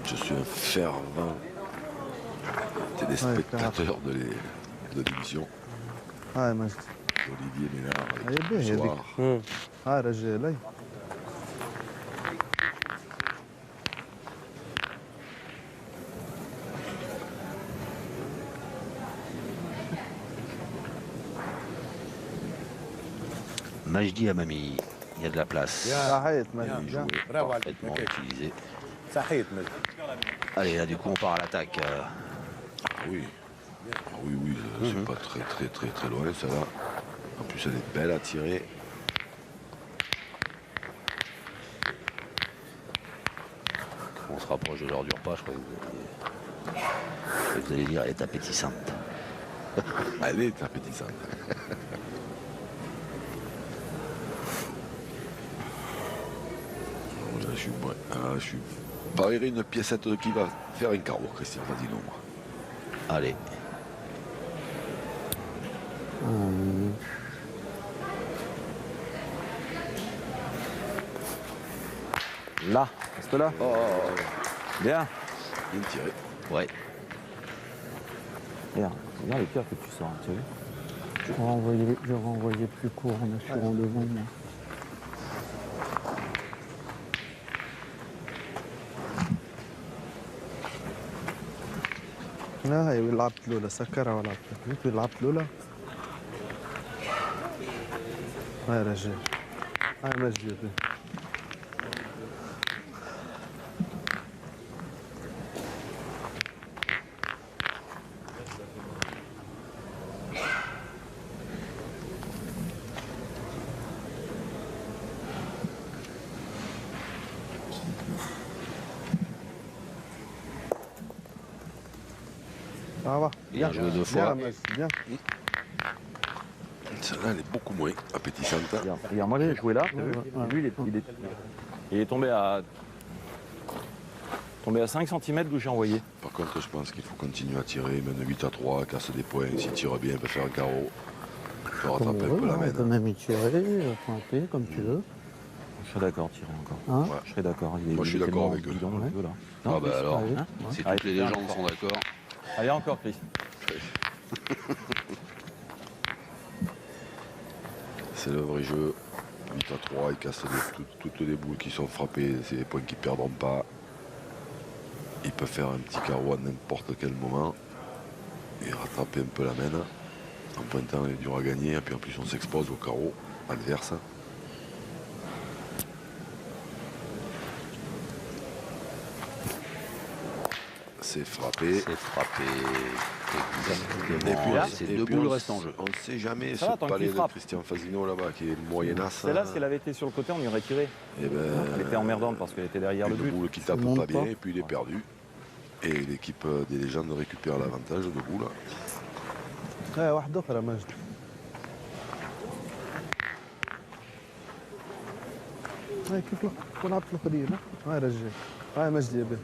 je suis un fervent téléspectateur de l'émission هاي مجد d'Olivier Ménard هاي avec باهية ce هذيك. soir. هاي رجال هاي Majdi Amami. Il y a de la place. صحيت Bien مجدي joué. برافو عليك. Parfaitement utilisé. صحيت مجدي. Allez, là, du coup, on part à l'attaque. Ah oui. Ah oui, oui, c'est pas très loin, ça là. En plus, elle est belle à tirer. On se rapproche de l'heure du repas, je crois que vous allez dire, elle est appétissante. Elle est appétissante. Là, je suis parierais une piécette qui va faire un carreau, Christian. Vas-y, non, moi. Allez. Là, reste là. Oh, Bien. bien tiré. Ouais. Regarde, regarde les pierres que tu sors, tu as vu? Je renvoyais plus court en assurant devant moi. لا هاي لعبت الاولى سكرها ولعبت انت لعبت الاولى هاي رجال هاي مجدي Ça va. Bien joué deux fois. Bien, bien. Celle-là, elle est beaucoup moins appétissante. Regarde, moi j'ai joué là, t'as vu? Lui, il est tombé à 5 cm d'où j'ai envoyé. Par contre, je pense qu'il faut continuer à tirer. Mène 8 à 3, casse des points. S'il tire bien, il peut faire un carreau. Il peut rattraper un peu la On peut main. même y tirer, pointer, comme tu veux. Je serais d'accord, tirer encore. Hein Ouais. Je serais d'accord. Moi, je suis d'accord avec eux. Là. Ah bah alors, allez. si Allez, toutes les légendes sont d'accord. Allez, encore, Chris. C'est le vrai jeu. 8 à 3, il casse toutes les boules qui sont frappées. C'est des points qu'ils ne perdront pas. Il peut faire un petit carreau à n'importe quel moment et rattraper un peu la main. En pointant, il est dur à gagner. Et puis en plus, on s'expose au carreau adverse. C'est frappé. C'est frappé. Et Exactement. puis, C'est et deux puis boules on restent en jeu. On ne sait jamais Ça ce va, tant palais qu'il de frappe. Christian Fasino là-bas qui est moyenasse. Celle-là, si elle avait été sur le côté, on y aurait tiré. Et ben, Elle était emmerdante parce qu'elle était derrière le une but. boule qui tape monte pas bien pas. et puis il est perdu. Et l'équipe des légendes récupère l'avantage de boule. هاي واحدة أخرى مجدي هاي كيف لعبت الأخرين هاي رجال هاي مجدي يا بيه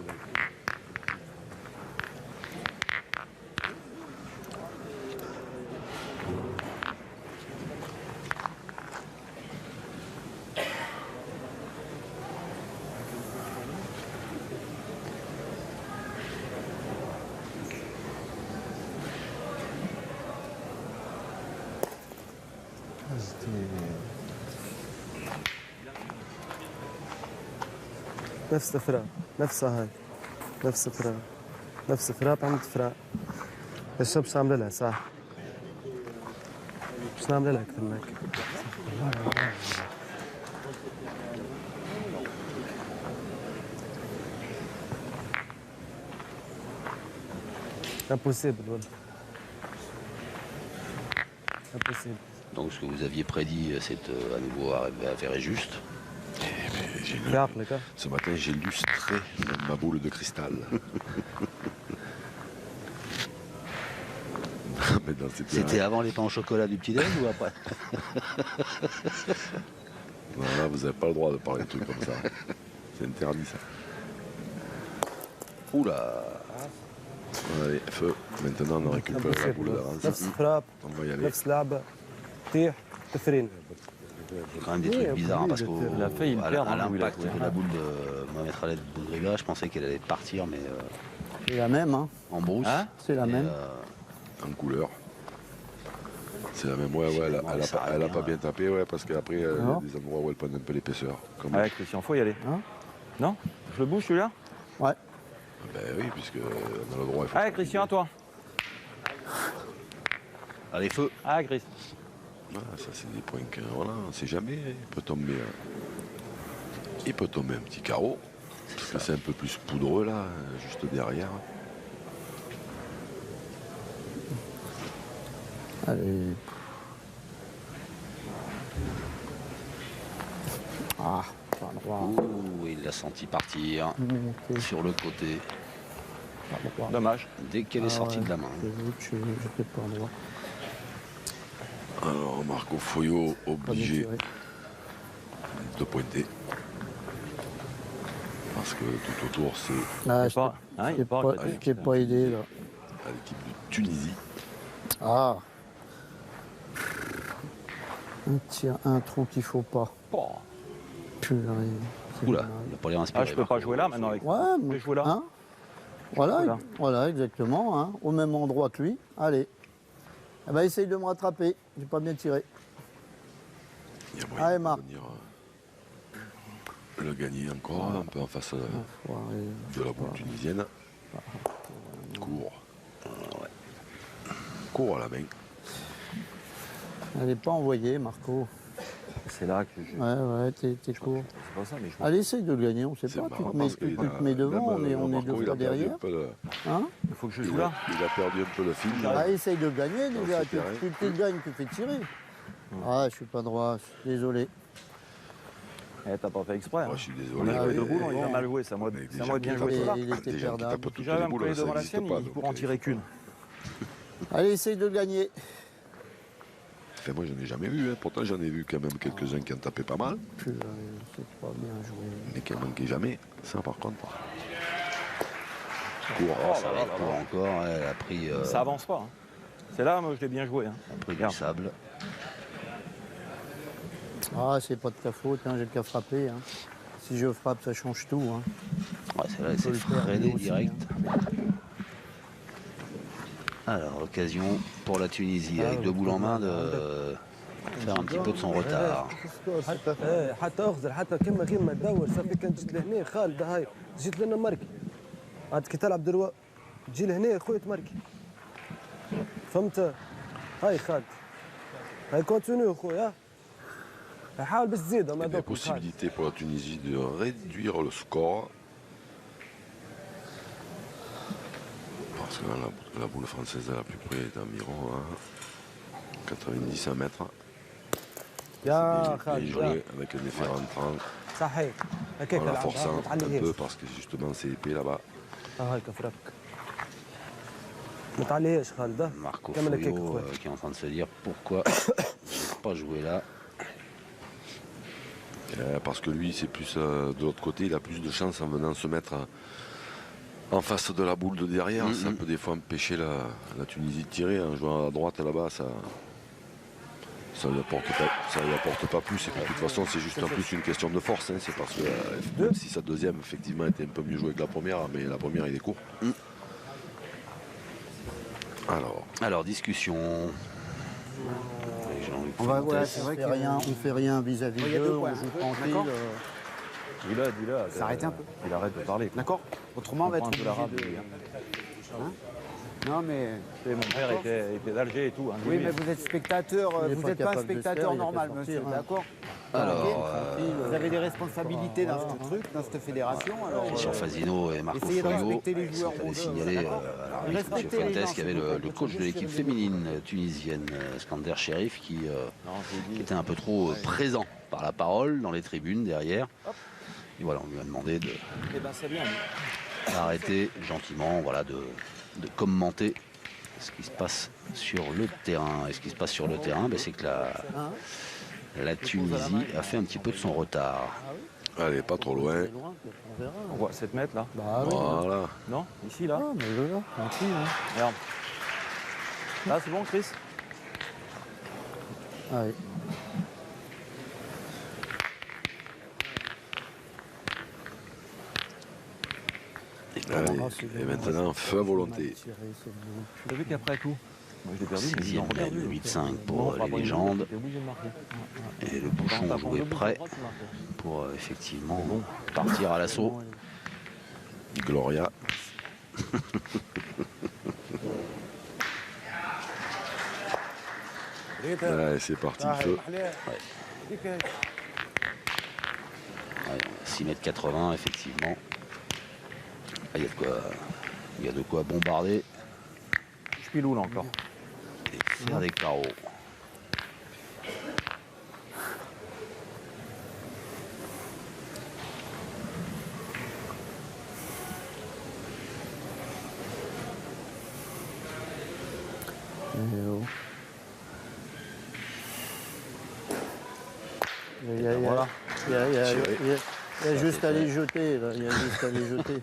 نفس الفراق نفسها هاي نفس الفراق نفس الفراق عملت فراق الشب مش عامله لها صح مش نعمل لها اكثر من هيك impossible والله impossible. Donc ce que vous aviez prédit, c'est à nouveau avéré juste. بعقلك ها Ce matin, j'ai lustré ma boule de cristal. Mais dans ces C'était terrains- avant les pains au chocolat du petit-déj ou après? Non, là, vous n'avez pas le droit de parler de trucs comme ça. C'est interdit, ça. Oula. Allez, feu. Maintenant, on récupère la boule d'avance. نفس الفراق On va y aller. نفس لعبة طيح تفرين Il y a quand même des trucs bizarres hein, parce qu'au Il a failli le à perdre, hein, l'impact où il a joué. de la boule de Mohamed Khaled Boudriga, je pensais qu'elle allait partir, mais C'est la même, hein. en brousse. Hein C'est la Et, même. En couleur. C'est la même, ouais, elle a pas bien tapé, ouais, parce qu'après, il y a Non. des endroits où elle prend un peu l'épaisseur. Comme... Avec Christian, faut y aller. Hein? Non? Je le bouge celui-là? Ouais. Ben oui, puisque on a le droit. Il faut Allez, Christian, à toi. Allez, feu. Allez, Chris. Voilà, ça c'est des points que voilà, on ne sait jamais. Il peut tomber un petit carreau. Parce que c'est un peu plus poudreux là, juste derrière. Allez. Ah, pas droit. Ouh, il l'a senti partir sur le côté Pas droit. Dommage. dès qu'elle est sortie de la main. J'étais pas droit. Alors Marco Foyot Pas bien obligé tiré. de pointer. Parce que tout autour c'est Ah, Il est pas- hein, il est pas regretté. je t'ai pas aidé là. à l'équipe de Tunisie. Ah. Un trou qu'il faut pas. Oh. Purée. C'est Oula, dommage. il n'a pas l'air inspiré. Ah, je peux pas jouer là maintenant avec. Ouais, Je vais jouer là. hein voilà, Voilà. voilà, exactement, hein, au même endroit que lui. Allez. Eh ben, essaye de me rattraper. J'ai pas bien tiré. Il y a moyen Allez, de Marc. venir le gagner encore un peu en face Enfoiré. de la boule tunisienne. Court. Court à la main. Elle n'est pas envoyée, Marco. C'est là que je. Ouais, t'es court. C'est pas ça, mais je. Allez, essaye de le gagner, on sait C'est pas. Tu marrant te mets, parce tu qu'il te mets devant, même, on est Marco, deux il fois a perdu derrière. un peu le- Hein Il faut que je il joue a- là. il a perdu un peu le fil. Ah, essaye de le gagner, Dans déjà. ce terrain. Tu le gagnes, tu fais tirer. Ah, je suis pas droit, je suis désolé. Eh, t'as pas fait exprès. hein. Moi, je suis On désolé. a joué mais- deux boules, il a bon. mal joué. C'est à moi Avec c'est des à moi gens de bien qui jouer tapent- ça. il était Des gens qui perdable. tapent toutes Si les j'avais à me boules, coller ça devant la n'existe sienne, pas. il donc, pourrait en tirer qu'une. Allez, essaye de le gagner. Enfin, moi, j'en ai jamais vu. Hein. Pourtant, j'en ai vu quand même quelques-uns qui ont tapé pas mal. Purée, c'est pas bien joué. Mais qui n'en manquaient jamais. Ça, par contre. Oh, ça va pas encore, elle a pris, Ça avance pas. hein. C'est là, moi, je l'ai bien joué. hein. elle a pris du Regarde. sable. Ah, c'est pas de ta faute, hein, j'ai qu'à frapper. Hein. Si je frappe, ça change tout. Hein. Ouais, celle-là, elle s'est le faire, freinée lui aussi, direct. Alors, l'occasion pour la Tunisie, avec deux boules en main, de faire un petit peu de son retard. حتى اخزر حتى كما تدور صافي كان جيت لهنا خالد هاي جيت لنا مركي عاد كي تلعب دروا تجي لهنا خويا تمركي فهمت هاي خالد هاي كونتينيو خويا حاول باش تزيدهم Il y a هذوك possibilité pour la Tunisie de réduire le score. Parce que la boule française la plus près est environ à 90 mètres. يا Bien خالد joué يا avec un effet rentrant صحيح هكاك en la forçant ما un peu تعليهاش parce que justement c'est épais là-bas. هاي كفرك ما تعليهاش خالد Marco كمل هكاك Foyot خويا qui est en train de se dire pourquoi j'ai pas joué là. Parce que lui, c'est plus de l'autre côté, il a plus de chance en venant se mettre en face de la boule de derrière. Ça peut des fois empêcher la Tunisie de tirer. En jouant à droite là-bas, ça lui apporte pas plus. Et puis, de toute façon, c'est juste en plus une question de force. Hein. C'est parce que même si sa deuxième, effectivement, était un peu mieux jouée que la première, mais la première, il est court. Alors, discussion. Avec Jean-Luc On va, Fontes. ouais, c'est vrai On fait rien vis-à-vis Il y a deux d'eux, points, on joue hein. tranquille. D'accord. Dis-le. S'arrêter un peu. Il arrête de parler. quoi. D'accord. Autrement, on va être comprend un peu obligé l'arabe, de... lui, hein. Hein Non, mais... Tu sais, mon père était d'Alger et tout. hein, Oui, lui. mais vous êtes spectateur, Il est vous pas n'êtes pas un capable de se spectateur faire, il normal, fait monsieur, sortir, hein. d'accord. Alors, Vous avez des responsabilités dans ce truc, dans cette fédération, alors... Christian Fazino et Marco essayez de Foyot respecter les joueurs avaient rondeurs, signalé d'accord. à l'arbitre M. Respectez les gens, Fuentes qu'il y avait s'il vous plaît. le coach de l'équipe féminine tunisienne, Skander Cherif, qui Non, j'ai dit. était un peu trop présent par la parole dans les tribunes derrière. Et voilà, on lui a demandé Eh ben, c'est bien. d'arrêter gentiment, voilà, de commenter ce qui se passe sur le terrain. Et ce qui se passe sur le terrain, ben, c'est que la Tunisie a fait un petit peu de son retard. Allez, pas trop loin. C'est loin, on verra. On voit 7 mètres là. Bah oui. Voilà. Non Ici là Ah, mais je là, tranquille. Hein. Regarde. Là, c'est bon, Chris Allez. Allez, Ah, c'est et bon. maintenant, feu à volonté. Mal tiré, c'est bon. T'as vu qu'après coup, moi je l'ai perdu, mais ils Sixième l'ont reperdu. mène, 8-5 Non, pour on fera les pas une légendes. minute, t'es obligé de marquer. Et le bouchon Quand joué t'as pas prêt de droite, tu marques. pour effectivement partir à l'assaut. Gloria. Ouais, c'est parti, le feu. Ouais, 6,80 m, effectivement. Il y a de quoi bombarder Je pilou là encore. et faire des carreaux. Il y a juste à les jeter, là. Il y a juste à les jeter.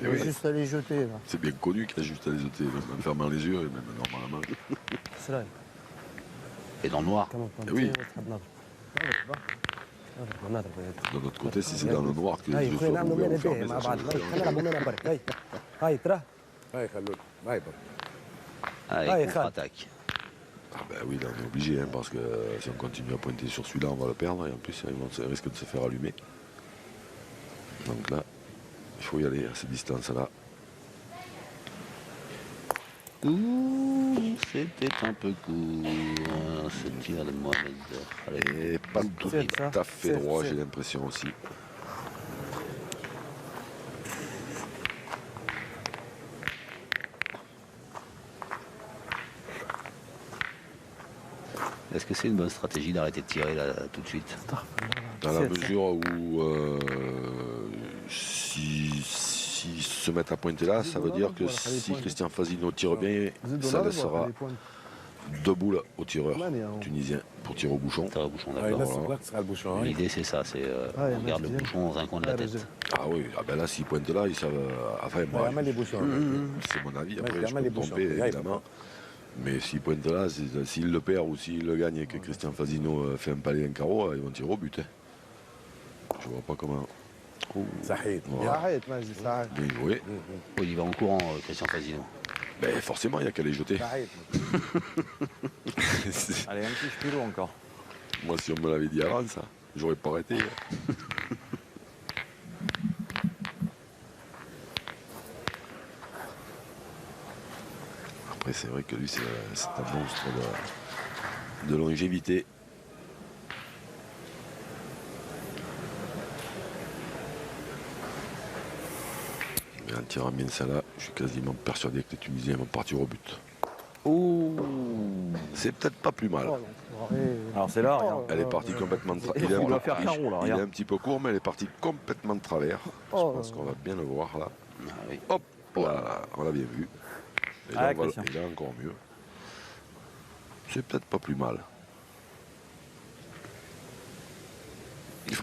Il y a juste à les jeter, là. C'est bien connu qu'il y a juste à les jeter, même en fermant les yeux, et même normalement. سراي Et dans le noir. كمان Eh oui. تحب نضرب نضرب De notre côté, si c'est dans le noir que les هاي yeux خويا soient نعملوا ouverts مانا ou fermés, باهي ça مع بعض change خلينا rien. نلعبوا مانا برك هاي ترى هاي خلوك هاي برك. Allez, Allez, contre-attaque. Ah ben oui, là on est obligé, hein, parce que si on continue à pointer sur celui-là, on va le perdre, et en plus, il risque de se faire allumer. Donc là, il faut y aller à ces distances-là. Ouh, c'était un peu court, ce tir de Mohamed. Allez, Et pas tout C'est ça, à fait c'est- droit, c'est- j'ai l'impression aussi. est-ce que c'est une bonne stratégie d'arrêter de tirer là tout de suite? Dans la C'est- mesure où s'ils se mettent à pointer là, ça veut dire que si Christian Fazino tire bien, ça laissera deux boules au tireur tunisien pour tirer au bouchon. Tirer au bouchon, هاي d'accord. نفس الوقت صار البوشون هاي. L'idée c'est ça, c'est Ouais, on garde le mais je bouchon dans un coin de la tête. Ah oui, ah ben là s'ils pointent là, ils savent. Enfin moi, اعمل لي بوشون. c'est mon avis, Ouais, après je je gagne peux les me bouchons. tromper Ouais, évidemment. Mais s'ils pointent là, s'ils le perdent ou s'ils le gagnent et que Christian Fazino fait un palais d'un carreau, ils vont tirer au but. Hein. Je vois pas comment. Oh, صحيت. voilà. صحيت مجدي صحيت. Bien joué. Oh, il y va en courant, Christian Fazino. Ben forcément, il n'y a qu'à les jeter. صحيت. Allez, un petit pilou encore. Moi, si on me l'avait dit avant, ça, j'aurais pas arrêté. Après, c'est vrai que lui, c'est un monstre de longévité. Mais en tirant bien ça là, je suis quasiment persuadé que les Tunisiens vont partir au but. Ouh, C'est peut-être pas plus mal. Alors c'est là, regarde. Elle est partie complètement de travers. Il doit faire carreau, là, Il est regarde. un petit peu court, mais elle est partie complètement de travers. Je pense qu'on va bien le voir là. ah oui. Hop, voilà, on l'a bien vu. Et Ah, là, Christian. et là, encore mieux. C'est peut-être pas plus mal.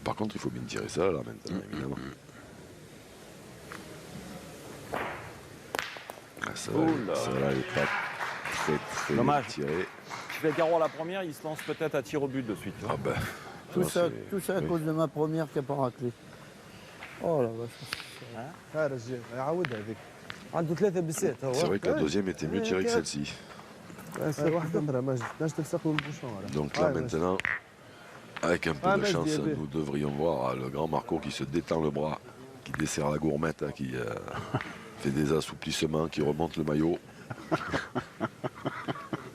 Par contre, il faut bien tirer ça là maintenant, évidemment. Ah, ça, elle est pas très Dommage. bien tirée. Tu fais carreau à la première, il se lance peut-être à tir au but de suite. tu vois. Ah ben, Tout ça à oui. cause de ma première qui n'a pas raclé. Oh la vache. ها رجال يعاودها هذيك. عنده 3 بسات هو c'est vrai que la deuxième était mieux tirée que celle-ci. هاي واحدة أخرى مجدي تنجم تلصق له البوشون. Donc là maintenant, avec un peu Ah, de mais je chance, dis, eh ben. nous devrions voir le grand Marco qui se détend le bras, qui desserre la gourmette, hein, qui fait des assouplissements, qui remonte le maillot.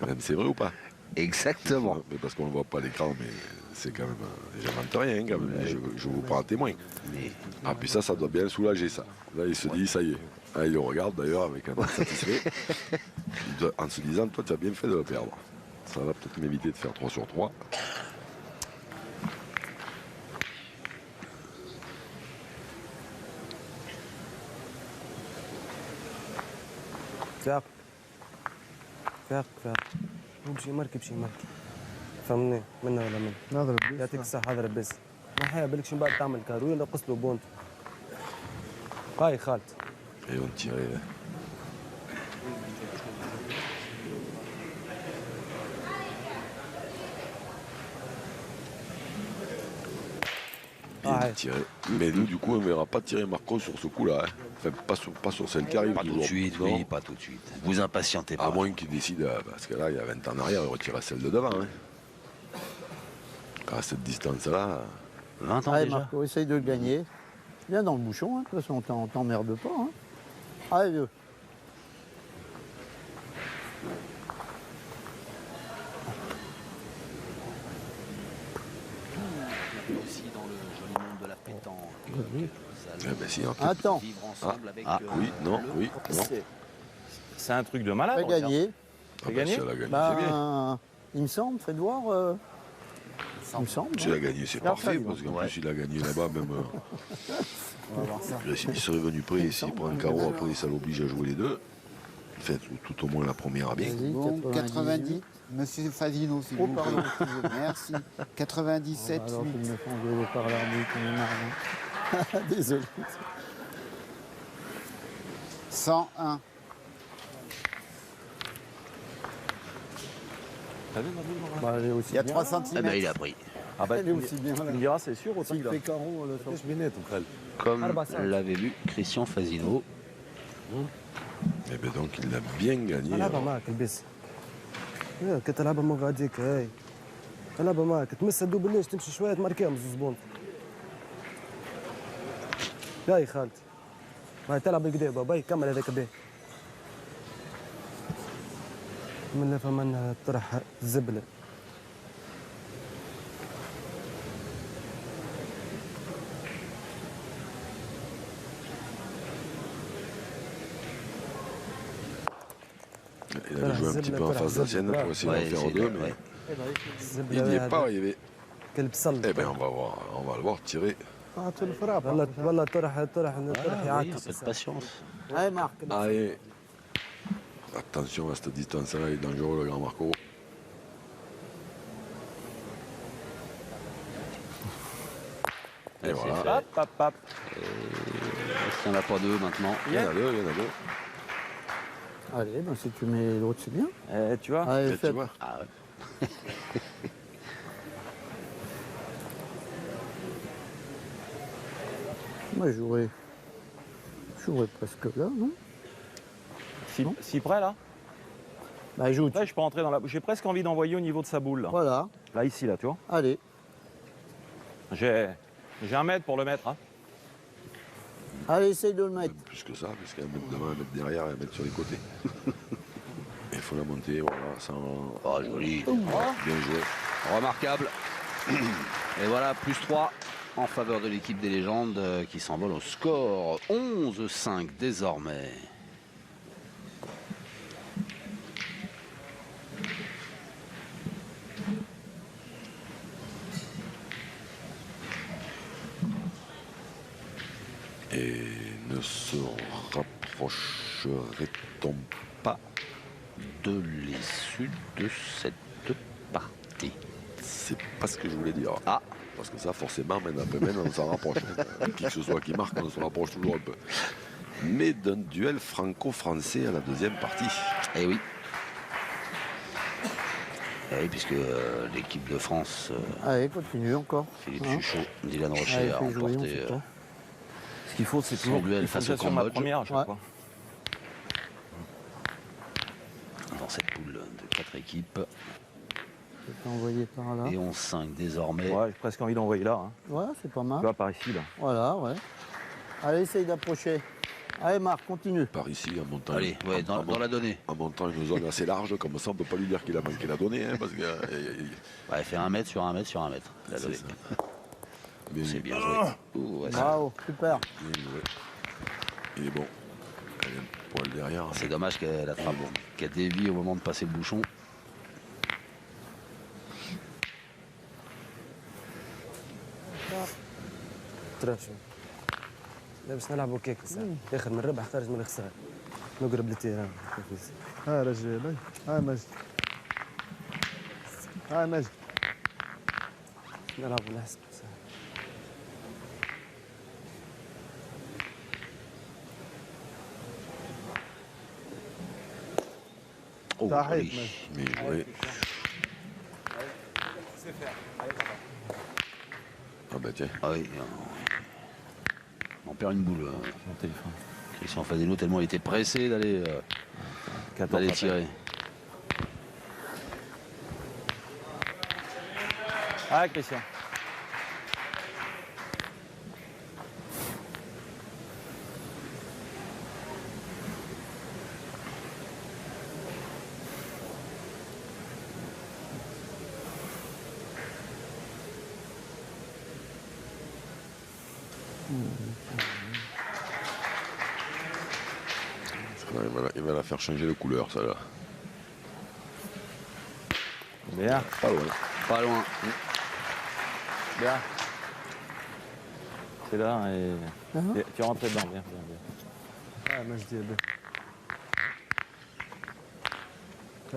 Même c'est vrai ou pas? Exactement. Mais parce qu'on ne voit pas à l'écran, mais c'est quand même. J'invente rien, quand même. Je vous prends un témoin. Mais Ah, puis ça doit bien le soulager, ça. Là, il se dit, ça y est. Ah, il le regarde d'ailleurs avec un air satisfait. En se disant, toi, tu as bien fait de le perdre. Ça va peut-être m'éviter de faire 3 sur 3. فاق فاق فاق هو بشي مركب شي مركب فهمني منا ولا من نضرب يعطيك الصحة هذا بس ما حيا بالك شو بعد تعمل كارو ولا قص له بونت هاي خالد Et on tirait. Et Ah, on tirait. Mais nous, du coup, on ne verra pas tirer Marco sur ce coup-là. Hein. Enfin, pas sur celle qui arrive. pas tout de toujours. suite, Non. oui, pas tout de suite. Vous impatientez pas. À moins qu'il décide, parce que là, il y a 20 ans en arrière, il retirait celle de devant. Hein. À cette distance-là, 20 ans Allez déjà. Marco, essaye de le gagner. Viens dans le bouchon, hein. De toute façon on t'emmerde pas. Hein. Allez vieux. Eh ben, si, en fait. Attends, Vivre ensemble avec Oui, non, oui, non. C'est un truc de malade. j'ai gagné. Ah ben, gagné si elle a gagné, c'est bien. Ben, il me semble, faites voir. Il me semble. Si elle a gagné, c'est parfait, parce qu'en plus, il a gagné là-bas, même. On va voir ça. Il serait venu prêt, s'il prend un carreau, après, ça l'oblige à jouer les deux. Enfin, tout au moins la première à bien. Vas-y, Bon, 90. Monsieur Fazino, s'il Oh, vous pardon, plaît. Merci. 97, Alors 8. qu'il me font engueuler par l'arbitre, on est marrant. Désolé. 101. T'as vu ma boule, Laurent Bah, elle est aussi Il y a bien, 3 là. cm. Eh ben, il a pris. Ah bah, Elle est aussi bien, tu là. me diras, c'est sûr, autant S'il que fait carreau, le ايش بيناتهم خالد؟ Comme l'avait vu Christian Fazino. Eh ben, donc, il l'a bien gagné. العبها alors. معك البس ياك تلعبها من غاديك هاي العبها معك تمسها دوب ليش تمشي شويه تماركيها من زوز بونت يا خالتي هاي تلعب بالقدا بابا كمل هذاك به من فمن طرح الزبله Il avait joué un petit peu en face de la sienne pour essayer d'en faire deux, mais il n'y est pas arrivé. كلب صل Eh bien, on va le voir tirer. أعطوا الفراب. والله والله طرح Ah, oui, un يعكس peu de patience. Allez, Marc. Allez. Attention à cette distance-là, il est dangereux, le grand Marco. Et voilà. Hop, hop, hop. Il n'y en a pas deux maintenant. Il y en a deux, il y en a deux. Allez, ben, si tu mets l'autre, c'est bien. Eh, tu vois Allez, Et tu faites. vois, Ah ouais. Moi, je jouerais presque là, non? Si près, là Bah, joue. Là, je peux rentrer dans la... J'ai presque envie d'envoyer au niveau de sa boule, là. Voilà. Là, ici, là, tu vois. Allez. J'ai 1 mètre pour le mettre, hein. Allez, essaye de le mettre. même plus que ça, parce qu'il y a un mètre devant, un mètre derrière et un mètre sur les côtés. Il faut la monter, voilà, sans... Oh, joli. Bien joué. Remarquable. Et voilà, plus 3 en faveur de l'équipe des légendes qui s'envole au score 11-5 désormais. Et ne se rapprocherait-on pas De l'issue de cette partie. C'est pas ce que je voulais dire. Ah. Parce que ça, forcément, main après main, on s'en rapproche. Qui que ce soit qui marque, on se rapproche toujours un peu. Mais d'un duel franco-français à la deuxième partie. Eh oui. Eh oui, puisque l'équipe de France, Allez, continue encore. Philippe Hein. Chuchot, Dylan Rocher Allez, a fais jouer, on remporté sait pas. Ce qu'il faut, c'est Son toujours duel il faut face que au j'assure ma Cambodge. première à chaque Ouais. fois. dans cette poule de 4 équipes. Je vais t'envoyer par là. Et 11-5 désormais. Ouais, j'ai presque envie d'envoyer là. Hein. Ouais, c'est pas Tu mal. vois, par ici, là. Voilà, ouais. Allez, essaye d'approcher. Allez, Marc, continue. Par ici, en montant, Allez, ouais, dans la donnée. en montant une zone assez large, comme ça, on ne peut pas lui dire qu'il a manqué la donnée. Hein, parce que, Ouais, fait 1 mètre sur 1 mètre sur 1 mètre. La donnée. C'est bien joué. Ouh, ouais, Bravo, super. Bien joué. Il est bon. Elle est un poil derrière. c'est dommage qu'elle attrape, qu'elle dévie au moment de passer le bouchon. ترى شو لا باش نلعبوا كيك ساعة. اخر من ربح خارج من الخسارة نقرب للتيران ها رجال ها مجد ها مجد نلعبوا نحسب ساعة. Oh, صحيح joli. مجد Bien joué. Ah bah tiens. Ah oui, on perd une boule. Mon téléphone. Christian Fazino, tellement il était pressé d'aller 14 d'aller appels. tirer. Ah, Christian. Non, il va la faire changer de couleur, celle-là. Bien. Pas loin. Pas loin. Bien. C'est là et tu rentres dedans. Bien, bien, bien. اه مجدي به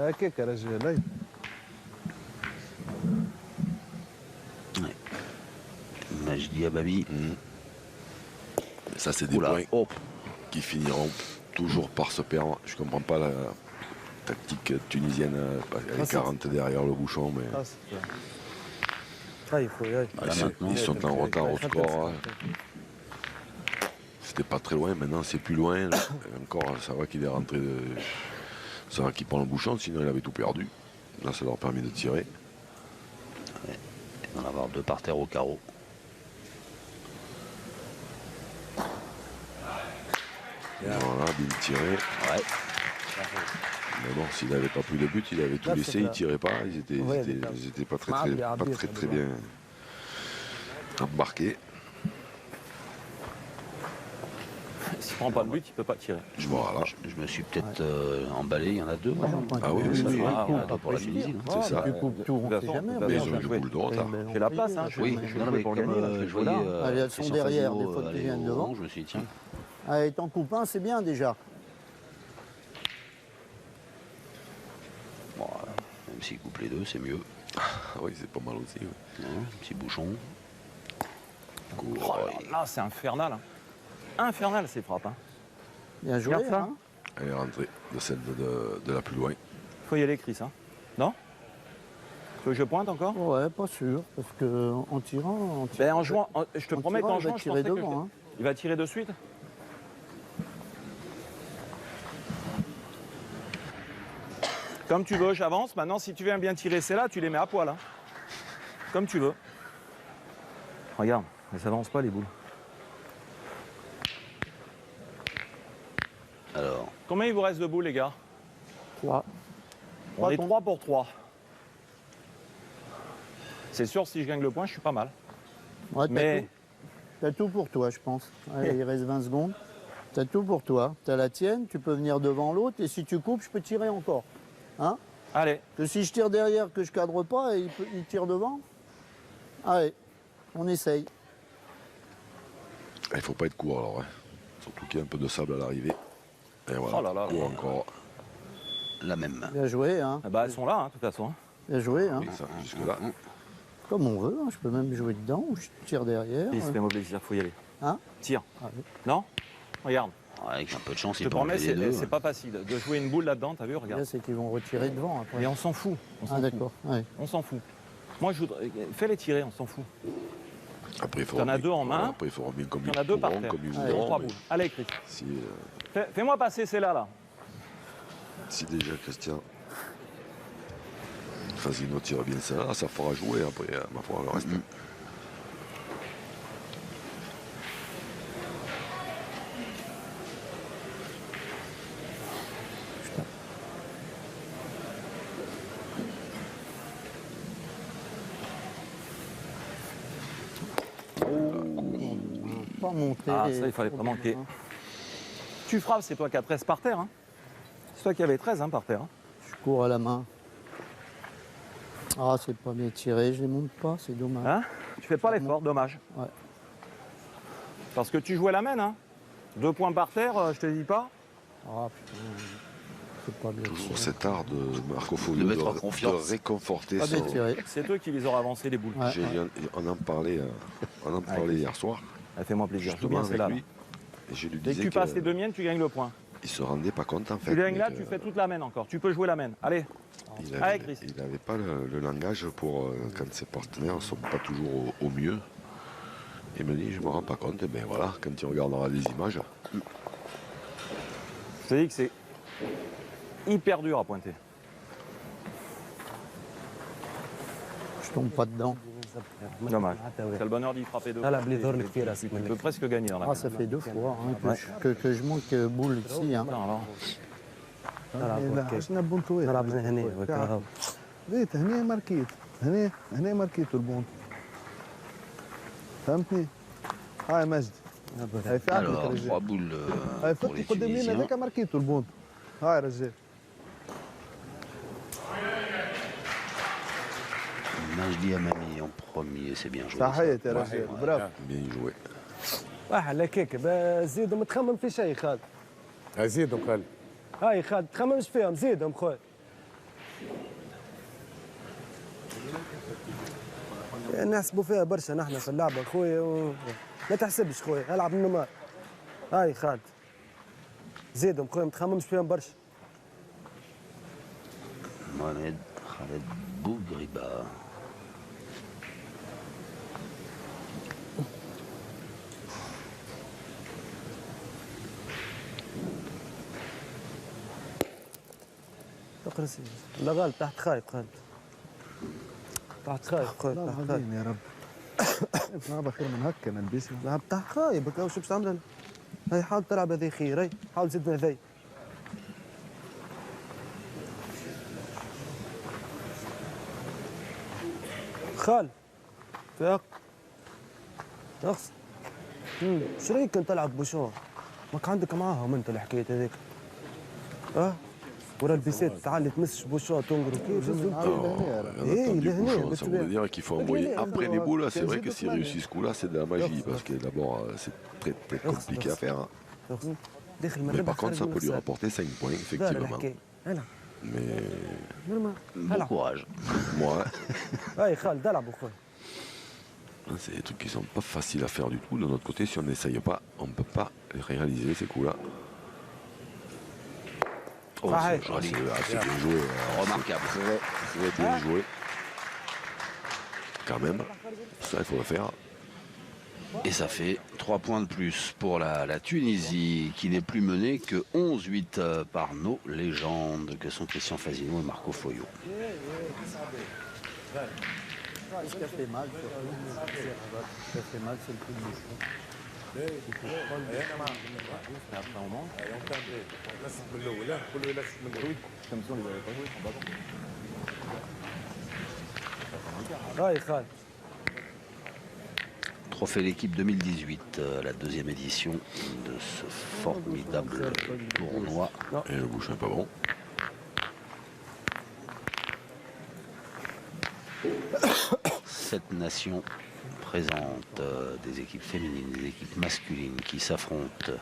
هكاك يا رجال هاي Majdi Ababi. Ça, c'est des Oula. points Oh. qui finiront toujours par se perdre. Je comprends pas la tactique tunisienne. Elle est 40 derrière le bouchon, mais Ah, il faut y aller. Voilà, maintenant. ils sont en retard au score. C'était pas très loin, maintenant c'est plus loin. Encore, ça va qu'il est rentré. Ça va qu'il prend le bouchon, sinon il avait tout perdu. Là, ça leur permet de tirer. On va avoir deux par terre au carreau. Voilà, bien tiré. Ouais. Mais bon, s'il n'avait pas pris de but, il avait tout Là, laissé, c'est il là. tirait pas. Ils étaient, Ouais, ils étaient- d'accord. ils étaient pas très, Ah, très, bien, pas bien, très, ça très doit. bien embarqués. S'il prend pas le but, il peut pas tirer. Voilà. Je me suis peut-être emballé, il y en a deux. moi. Ah oui, oui, oui. Ah, il y en a deux pour la Tunisie. là. C'est ça. Tu coupes tout, on De sait toute façon, jamais. de toute Mais façon, ils ont je eu jouais. boule de retard. J'ai la place, hein, je Oui, vais non, jouer mais pour comme gagner. Là, je je joue là. voyais Allez, elles sont Christian derrière, Fazio des fois, qui aller viennent au devant. rang, je me suis dit, tiens, Allez, t'en coupes un, c'est bien déjà. bon, même s'il coupe les deux, c'est mieux. Ah oui, c'est pas mal aussi. Oui. Hein, petit bouchon. Oh là, c'est infernal. Hein. Infernal ces frappes. Hein. Bien joué. Regarde ça. Hein. Elle est rentrée de celle de la plus loin. Faut y aller, Chris. Hein. Non? Tu veux que je pointe encore? Ouais, pas sûr, parce que en tirant, Ben, en jouant, je te en promets tirant, qu'en il va jouant, je tirer pensais que devant. Hein. il va tirer de suite. Comme tu veux, j'avance. Maintenant, si tu viens bien tirer celle-là, tu les mets à poil. Hein. Comme tu veux. Regarde, mais ça avance pas les boules. Alors, Combien il vous reste de boules, les gars? 3. On est 3 pour 3. C'est sûr, si je gagne le point, je suis pas mal. Ouais, Mais t'as tout pour toi, je pense. Allez, il reste 20 secondes. T'as tout pour toi. T'as la tienne, tu peux venir devant l'autre, et si tu coupes, je peux tirer encore. Hein? allez, Que si je tire derrière, que je cadre pas, et il tire devant. Allez, on essaye. Il faut pas être court alors. Hein. Surtout qu'il y a un peu de sable à l'arrivée. Et voilà. Oh là là là Ou là. encore. la même. Bien joué, hein. bah, elles sont là, hein, de toute façon. Hein. Bien joué, hein. Oui, ça, jusque-là. Comme on veut, hein. Je peux même jouer dedans ou je tire derrière. Chris, fais-moi plaisir, faut y aller. Hein? Tire. Ah oui. Non? Regarde, Ouais, avec un peu de chance, je il te peut promets, enlever les deux. c'est pas facile de jouer une boule là-dedans, t'as vu, Là, regarde. c'est qu'ils vont retirer devant après. Mais on s'en fout. On s'en Ah fout. d'accord. Ouais. On s'en fout. Moi, je voudrais... Fais-les tirer, on s'en fout. Après, il faut T'en as remettre- deux en main. voilà, après, il faut remettre comme T'en ils as deux par voudront, terre. comme ils Allez, voudront, 3 mais boules. Allez, Chris. Si, Fais-moi passer celle-là, là. si déjà Christian Fazino tire bien ça, ça fera jouer après, ma foi, le reste. Pas monter. Ah, ça, il fallait pas manquer. Tu frappes, c'est toi qui as 13 par terre. Hein. C'est toi qui avais 13 hein, par terre. Hein. Je cours à la main. Ah, c'est pas bien tiré, je les monte pas, c'est dommage. Hein? Tu fais pas l'effort, dommage. Ouais. Parce que tu jouais la main, hein. 2 points par terre, je te dis pas. Ah putain, c'est pas bien Toujours tiré. cet art de Marco Foglio De mettre en confiance. de réconforter Pas bien son... tiré. C'est eux qui les auraient avancé, les boules. Ouais, J'ai- ouais. On en parlait, hier soir, Ah, fais-moi plaisir. Joue justement bien avec celle-là. lui. Et je lui Dès que disais tu passes les deux miennes, tu gagnes le point. il se rendait pas compte en fait. Tu gagnes mais là, que tu fais toute la main encore. Tu peux jouer la main. Allez, Il Allez, avait, Chris. il avait pas le langage pour quand ses partenaires ne sont pas toujours au mieux. Il me dit, je me rends pas compte. Et bien voilà, quand tu regarderas les images, je te dis que c'est hyper dur à pointer. Je tombe pas dedans. Dommage. C'est le bonheur d'y frapper deux. لا لا fois. بلي ظهر لك فيه راسك Tu peux منك presque gagner dans la main. Ah, ça fait 2 fois hein, que, Ouais. que je manque boule ici. Hein. Non, alors, لا عشنا بونتو واحد نلعب من هنا وهكا. زيت هنا ماركيت هنا ماركيتو البونت فهمتني؟ هاي مجدي هاي في عقلك يا Alors, 3 رجال. boules هاي pour فتي les قدام لينا Tunisiens. هذاك ماركيتو البونت. هاي يا رجال. Majdi Amami en premier, c'est bien joué. صحيت يا رجال برافو. Bien joué. واحد هكاك زيدهم تخمم في شيء خالد. زيدوا خالد. هاي خالد تخممش فيهم زيدهم خويا. نحسبوا فيها برشا نحن في اللعبه خويا ما تحسبش خويا العب النمار. هاي خالد زيدهم خويا ما تخممش فيهم برشا. Mohamed Khaled Bougriba. اقرا سيدي لا غالب تحت خايف خالد. تحت خايف خويا الله تحت خايف. العظيم يا رب. نلعب خير من هكا نلبسها. لعب تحت خايب هكا وش باش تعمل أنا؟ هاي حاول تلعب هذي خير هاي حاول زيد من هذي. خال فيق اقصد ايش رايك انت تلعب بوشون؟ ماك عندك معاهم انت الحكايه هذيك. ورا البيسات تعال تمسش بوشون تنقر كيف Ça veut dire qu'il faut envoyer après les boules. C'est vrai que s'il réussit ce coup-là, c'est de la magie. Parce que d'abord, c'est très, très compliqué à faire. Mais par contre, ça peut lui rapporter 5 points, effectivement. Mais Bon courage. moi, هاي خالد العب اخوي. c'est des trucs qui sont pas faciles à faire du tout. De notre côté, si on n'essaye pas, on ne peut pas les réaliser ces coups-là. Oh, c'est joli. C'est bien joué. Remarquable. Très, très bien joué. Quand même, ça, il faut le faire. Et ça fait 3 points de plus pour la Tunisie qui n'est plus menée que 11-8 par nos légendes que sont Christian Fazino et Marco Foyo. Ce qui a fait mal, ce qui a fait mal, c'est le coup de bouchon. Après, on mange. Comme ça, on les avait pas joués, on va هاي خالد. Trophée l'équipe 2018, la deuxième édition de ce formidable tournoi. Et le bouchon n'est pas bon. Cette nation présente des équipes féminines, des équipes masculines qui s'affrontent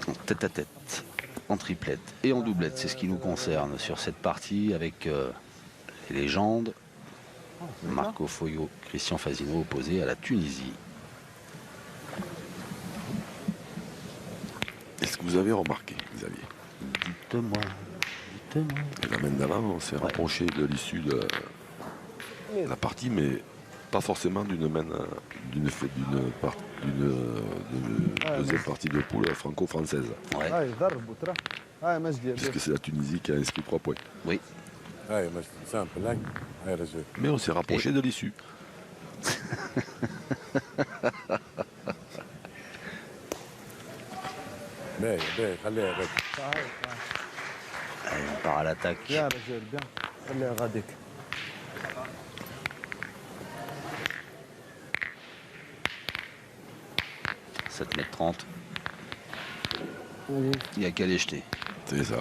en tête à tête, en triplette et en doublette. C'est ce qui nous concerne sur cette partie avec les légendes. Marco Foyo, Christian Fazino opposé à la Tunisie. Est-ce que vous avez remarqué, Xavier? Dites-moi, dites-moi. La main d'avant, on s'est rapproché de l'issue de la partie, mais pas forcément d'une main, d'une deuxième partie de poule franco-française. Ouais. هاي ضرب وترى. هاي مجدي. Puisque c'est la Tunisie qui a inscrit 3 points. Oui. هاي مش سامبل هاي هاي رجل. Mais on s'est rapproché de l'issue. باهي باهي خليها غد. Allez, on part à l'attaque. يا رجال بيان. خليها غاديك. « 7,30 m. Il n'y a qu'à les jeter. C'est ça.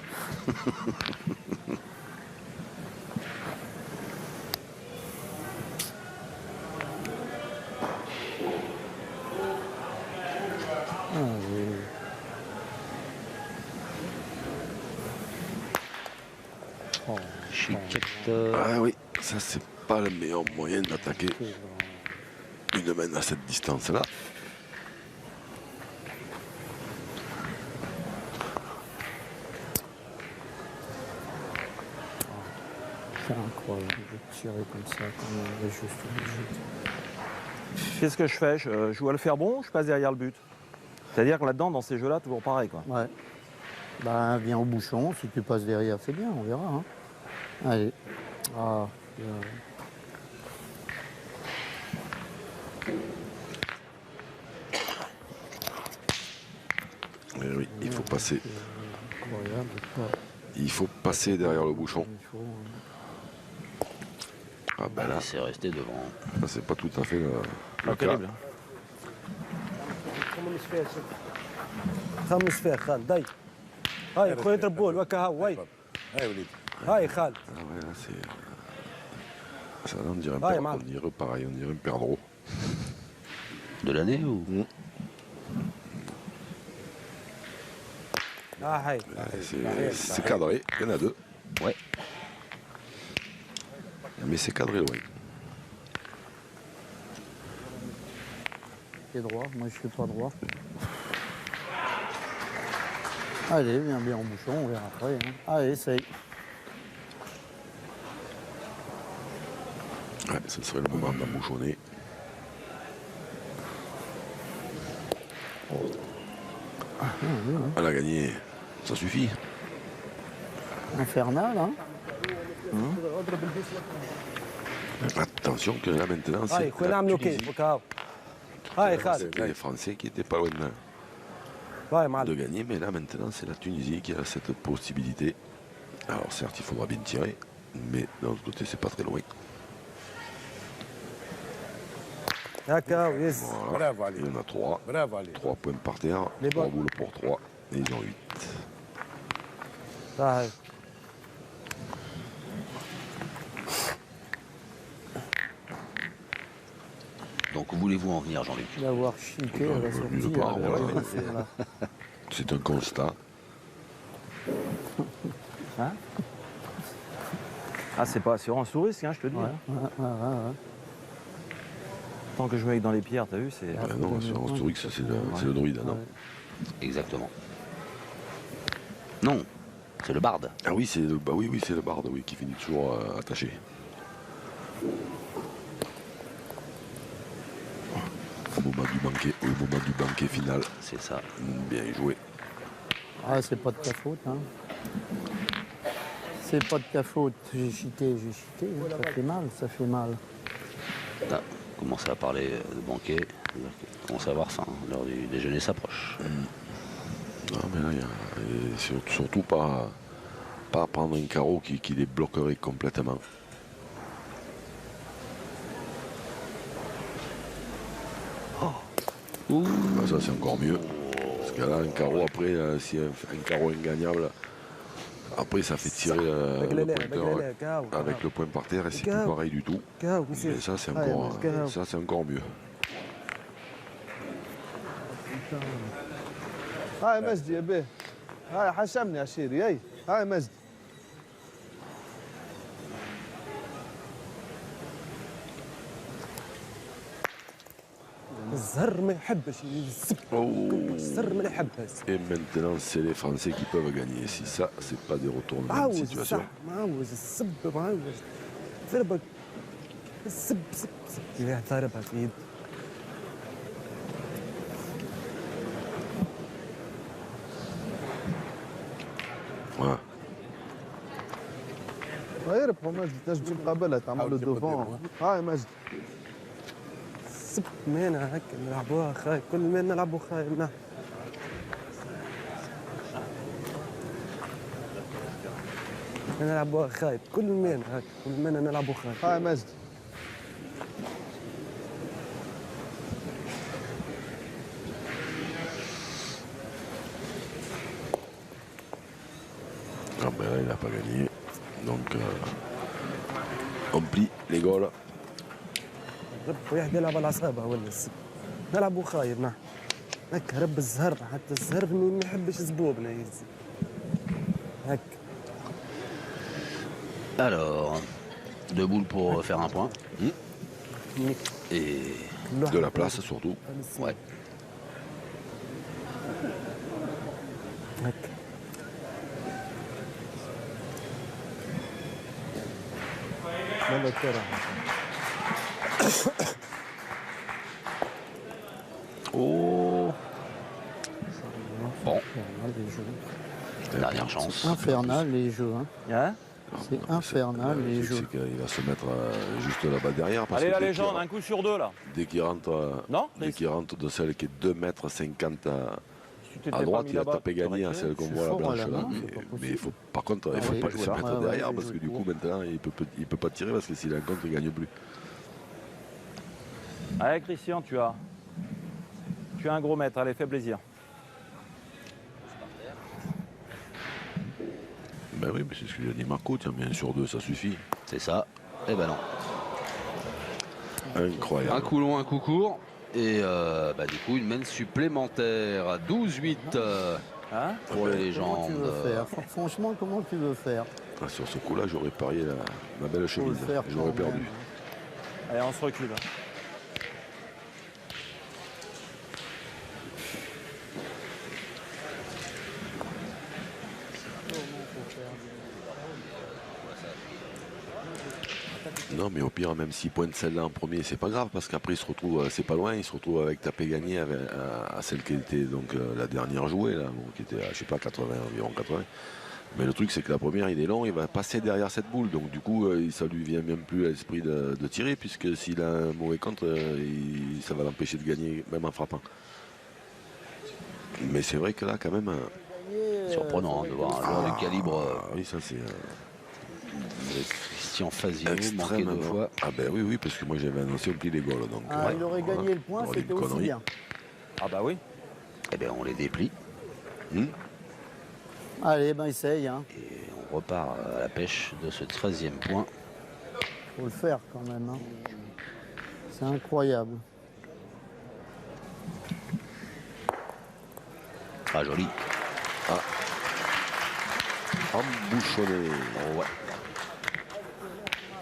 Chiquette. Ah oui, ça c'est pas le meilleur moyen d'attaquer une main à cette distance-là. C'est incroyable de tirer comme ça, comme les choses tous les jeux. Qu'est-ce que je fais? Je joue à le faire bon ou je passe derrière le but? C'est-à-dire que là-dedans, dans ces jeux-là, toujours pareil, quoi. Ouais. Ben, viens au bouchon, si tu passes derrière, c'est bien, on verra. Hein. Allez. Ah, bien. Eh oui, il faut passer. Incroyable. Ouais. Il faut passer derrière le bouchon. Il faut, Ah ben là, C'est resté devant. ça c'est pas tout à fait le Pas cas. terrible. فيها شوف خمس فيها خالد داي هاي خويا تربول وكا هاي هاي وليد. هاي خالد Ah ouais, là, ça, on dirait Ouais, on mal. dirait pareil, on dirait un perdreau. De l'année ou هاي C'est cadré, il y en a deux. Ouais. Mais c'est cadré loin. T'es droit, moi je suis pas droit. Allez, viens bien en bouchon, on verra après. Hein. Allez, essaye. Ouais, ce serait le moment d'embouchonner. On a gagné, ça suffit. Infernal, hein. Attention que là maintenant, هاي c'est خويا la نعملوا Tunisie. كيف وكا هاي خالد C'était les Français qui n'étaient pas loin هاي de معلم gagner, mais là maintenant, c'est la Tunisie qui a cette possibilité. Alors certes, il faudra bien tirer, mais d'un autre côté, c'est pas très loin. هكا ويز Voilà. Bravo Il y عليك. en a 3. برافو عليك. 3 points par terre, Les 3 bons. boules pour 3, et ils ont 8. هاي donc où voulez-vous en venir, Jean-Luc? D'avoir chiqué à la sortie. nulle part, là, voilà. voilà. C'est un constat. Ah, c'est pas assurance tout risque, hein, je te dis. Ouais, hein. ouais, ouais, ouais. Tant que je mets dans les pierres, t'as vu, c'est. Ah non, l'assurance historique, ça c'est le druide, non? Exactement. Non, c'est le barde. Ah oui, c'est le, bah oui, c'est le barde, oui, qui finit toujours attaché. Au moment du banquet final. C'est ça. Bien joué. Ah, c'est pas de ta faute, hein. C'est pas de ta faute. J'ai cheaté, hein. Ça fait mal, ça fait mal. Ah, commencer à parler de banquet. Commence à avoir faim. L'heure du déjeuner s'approche. Non, mais là, et surtout pas prendre un carreau qui les bloquerait complètement. Ah, ça c'est encore mieux. Parce que là, un carreau après, si un carreau ingagnable, après ça fait tirer le pointeur avec le point par terre et c'est plus pareil du tout. Mais ça c'est encore mieux. هاي مجدي يا بيه هاي حشمني عشيري هاي مجدي الزهر ما يحبش يسب الزهر ما يحبش Et maintenant c'est les Français qui peuvent gagner. Si ça, c'est pas des retournements de معوز situation. صح معوز السب معوز ضربك السب سب سب يا ضاربها في يد Voilà. هاي يربحوا مجدي تنجم تمشي مقابلها تعمل له دوفون هاي مجدي السب مينا هكا نلعبوها خاي كل ما نلعبوا خاي نحن نلعبوها خايب كل مين هكا كل مين نلعبوا خايب هاي مجدي Ah ben là, il n'a pas gagné. Donc on plie les goals. رب واحد يلعب على اعصابه ولا السب نلعبوا خايب نحن هكا رب الزهر حتى الزهر ما يحبش زبوبنا يزي هكا Alors, deux boules pour faire un point. Et De la place surtout. ouais. هكا لا ترى Oh. Bon, Les jeux. dernière chance. Infernal les jeux, hein. Hein C'est infernal les C'est jeux. qu'il va se mettre juste là-bas derrière. Parce Allez, que la dès légende, un coup sur deux, là. Dès qu'il rentre, Non, dès Chris qu'il rentre de celle qui est 2,50 m Si tu t'étais à pas droite, mis il a là-bas, tapé gagné à t'aurais celle qu'on Je voit à la suis fort à blanche la là. main, c'est pas Mais possible. il faut, par contre, il Ah ne faut oui, pas je se vois. mettre Ouais, ouais, derrière j'ai parce que joué du coup pour. maintenant il peut pas tirer parce que s'il a un contre, il ne gagne plus. Allez, Christian, tu Tu es un gros maître, allez, fais plaisir. Ben oui, mais c'est ce que a dit Marco, tiens, bien sur 2, ça suffit. C'est ça. Eh ben non. Incroyable. Un coup long, un coup court. Et du coup, une main supplémentaire. 12-8 Hein pour les Comment légendes. tu veux faire? Franchement, comment tu veux faire? Ah, sur ce coup-là, j'aurais parié ma belle Faut le chemise. faire J'aurais quand perdu. même. Allez, on se recule. Non, mais au pire, même s'il pointe celle-là en premier, c'est pas grave, parce qu'après, il se retrouve, c'est pas loin, il se retrouve avec tapé gagné à celle qui était donc la dernière jouée, là, bon, qui était à, je sais pas, 80, environ 80. Mais le truc, c'est que la première, il est long, il va passer derrière cette boule, donc du coup, ça lui vient même plus à l'esprit de tirer, puisque s'il a un mauvais contre, ça va l'empêcher de gagner, même en frappant. Mais c'est vrai que là, quand même... Surprenant de voir un joueur du calibre oui, ça c'est... Christian Fazio manqué extrêmement. 2 fois. Ah ben oui, parce que moi j'avais annoncé au pli des goals. Donc, Il aurait gagné le point, On dit c'était une aussi connerie. bien. Ah bah oui. Eh bien, on les déplie Allez, ben essaye. Hein. et on repart à la pêche de ce 13e point. Faut le faire quand même. Hein. C'est incroyable. Ah, joli. embouchonné. Oh, ouais.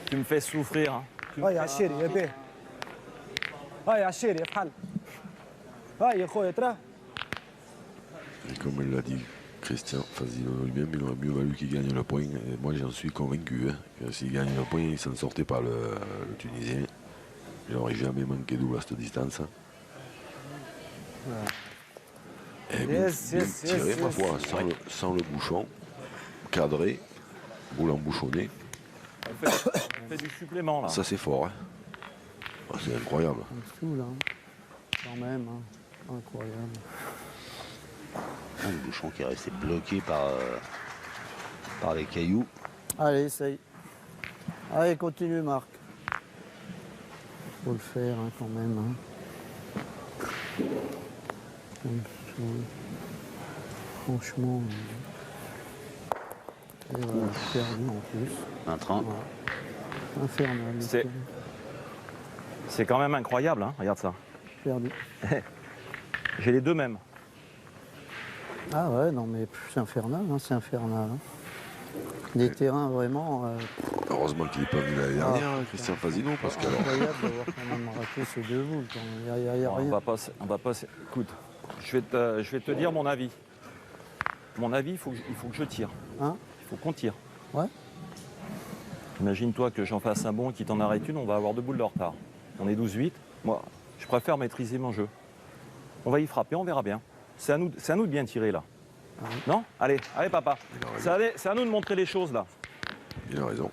Tu me fais souffrir. Hein. هاي يا عشيري يا بيه هاي يا عشيري يا فحل هاي يا خويا ترى Et comme il l'a dit Christian Fazino lui-même, il aurait mieux valu qu'il gagne le point. Et moi j'en suis convaincu, hein, que s'il gagne le point, il s'en sortait par le Tunisien. Il n'aurait jamais manqué double à cette distance. Hein. Et bien, Yes, bien yes, tiré, yes, ma yes. foi, sans le bouchon, cadré, boule embouchonnée. On fait du supplément là. Ça c'est fort. Hein. Ah, c'est incroyable. En dessous, là. Quand même. Hein. Incroyable. Le bouchon qui est resté bloqué par les cailloux. Allez, essaye. Allez, continue, Marc. Faut le faire hein, quand même. Hein. Franchement. Et voilà, perdu en plus. Un train. Voilà. Infernal. C'est- C'est quand même incroyable, hein. Regarde ça. Perdu. J'ai les deux mêmes. Ah ouais, non mais c'est infernal, hein, c'est infernal. Hein. Des terrains vraiment Heureusement qu'il n'est pas venu l'année dernière, hein, Christian Fazino, parce que alors, incroyables d'avoir quand même raté ces deux boules. Il n'y a On rien. va pas. Écoute, je vais te dire mon avis. Mon avis, il faut que je tire. Hein? Il faut qu'on tire. Ouais. Imagine-toi que j'en fasse un bon qui t'en arrête une, on va avoir 2 boules de retard. On est 12-8. Moi, je préfère maîtriser mon jeu. On va y frapper, on verra bien. C'est à nous de bien tirer là. Non? Allez, papa. C'est à nous de montrer les choses là. il a raison.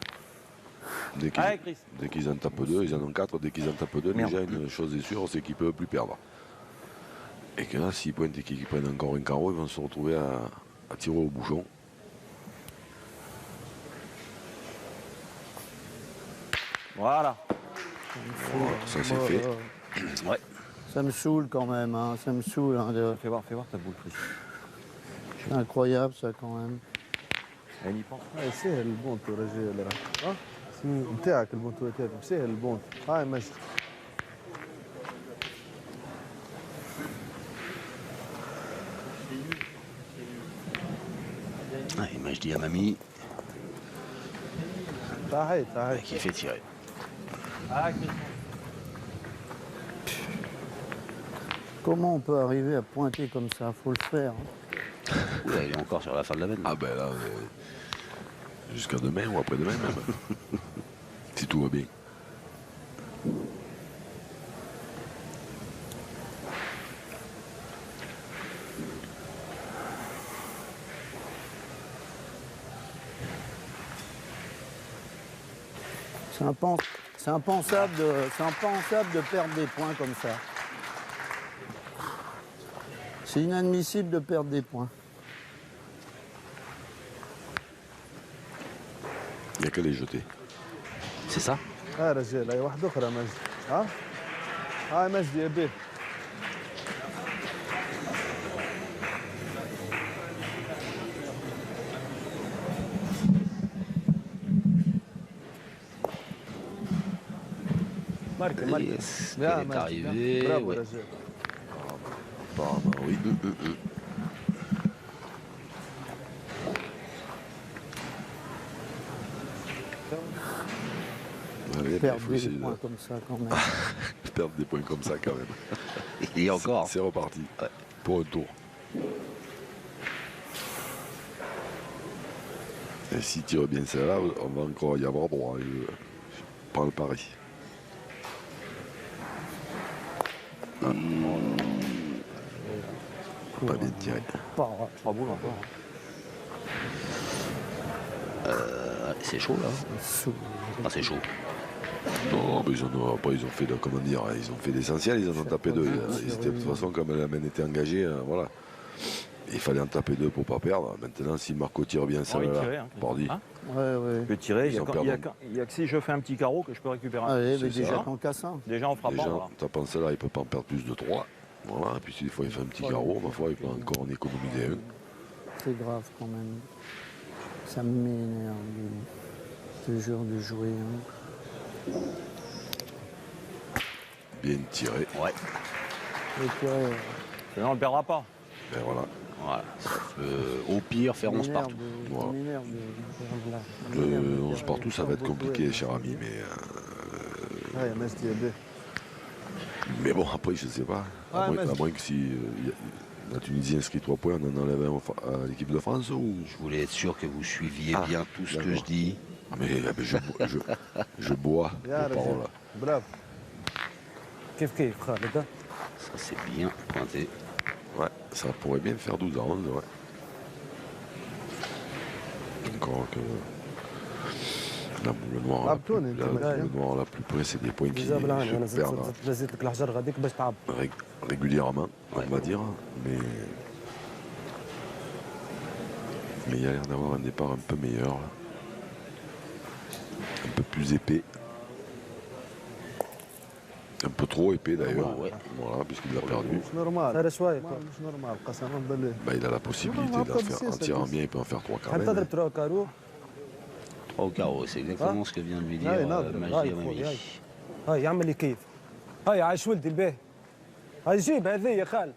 Dès Allez, Chris. qu'ils en tapent deux, ils en ont 4, dès qu'ils en tapent deux, Merde. déjà une chose est sûre, c'est qu'ils ne peuvent plus perdre. Et que là, s'ils pointent et qu'ils prennent encore un carreau, ils vont se retrouver à tirer au bouchon. Voilà. Voilà, ça c'est fait. Ouais. Ça me saoule quand même, hein, ça me saoule. Hein, Fais voir ta boule, Chris. c'est incroyable ça quand même. Elle y pense. هاي سهل البونت رجال راه نتاعك البونتوات هذا سهل البونت هاي مجد Et moi je dis à mamie تعال تعال qui fait tirer. Ah, Chris. Comment on peut arriver à pointer comme ça? Faut le faire. Hein. Oula, il est encore sur la fin de la veine. Ah ben là, jusqu'à demain ou après-demain même. Si tout va bien. C'est impensable de perdre des points comme ça. C'est inadmissible de perdre des points. Il n'y a que les jeter. C'est ça? ها رجال هاي واحدة أخرى مجد ها هاي مجد يا بيه ماركي ماركي Yes, يا elle est مجدي، arrivée. برافو Ouais. رجاء Apparemment, oui. Allez, il Perdre faut des essayer points comme ça quand même. de perdre des points comme ça quand même. Et encore. C'est reparti pour un tour. Et s'il tire bien celle-là, on va encore y avoir droit. Pas le pari. Ah. Pas bien tiré. Pas 3 boules encore. C'est chaud là. Ah, c'est chaud. Non, mais ils ont fait, comment dire, ils ont fait l'essentiel, ils en ont tapé deux. De toute façon, comme la main était engagée, voilà. Il fallait en taper deux pour pas perdre. Maintenant, si Marco tire bien ça, pardi. Ouais. Je peux tirer, il Ils en perdent. y a que si je fais un petit carreau que je peux récupérer un. Allez, mais c'est déjà ça. qu'en cassant. Déjà en frappant. Déjà, Voilà. en tapant celle-là, il peut pas en perdre plus de 3. Voilà, et puis si des fois il fait un petit carreau, ma foi, il peut encore en économiser un. C'est grave quand même. Ça m'énerve ce genre de jouer. Hein. Bien tiré. Ouais. Et puis, Sinon, on ne le perdra pas. Ben voilà. Voilà. Ça peut au pire faire 11 partout. Voilà. m'énerve de- 11 partout, ça va être compliqué, cher ami, هاي مجدي يا بيه mais bon, après, je sais pas. À moins que si la Tunisie inscrit 3 points, on en enlève un à l'équipe de France ou... Je voulais être sûr que vous suiviez Ah, bien tout ce que je d'accord. dis. Mais je bois يا les paroles. رجال برافو كيف كيف خالد ها؟ Ça c'est bien pointé. Ouais, ça pourrait bien faire 12 à 11, ouais. Encore que la boule noire, عبتوني انت la مجدي boule noire la plus près, c'est des points qui جاب العين انا se perdent زدت لك الحجر غاديك باش تعب régulièrement, on va dire. Mais il y a l'air d'avoir un départ un peu meilleur, là. Un peu plus épais. Un peu trop épais d'ailleurs, voilà, puisqu'il l'a perdu. مش نورمال سهل شويه مش نورمال قسما بالله Bah, il a la possibilité d'en faire, en tirant bien, il peut en faire 3 quand حتى même. تضرب ترو كارو 3 au carreau, c'est exactement ce que vient de lui dire Ouais, non, Majdi Amami. هاي يعمل لي كيف هاي عايش ولدي الباه هاي جيب هذه يا خال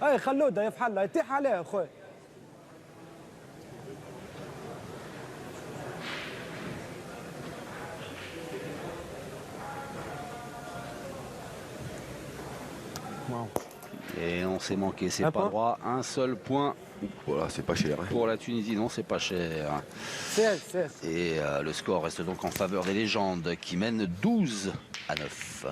هاي خلودها يفحلها يطيح عليها خويا Et on s'est manqué, c'est Un pas point. droit. Un seul point Voilà, c'est pas cher. Hein. pour la Tunisie, non, c'est pas cher. 16 Et le score reste donc en faveur des légendes qui mènent 12 à 9.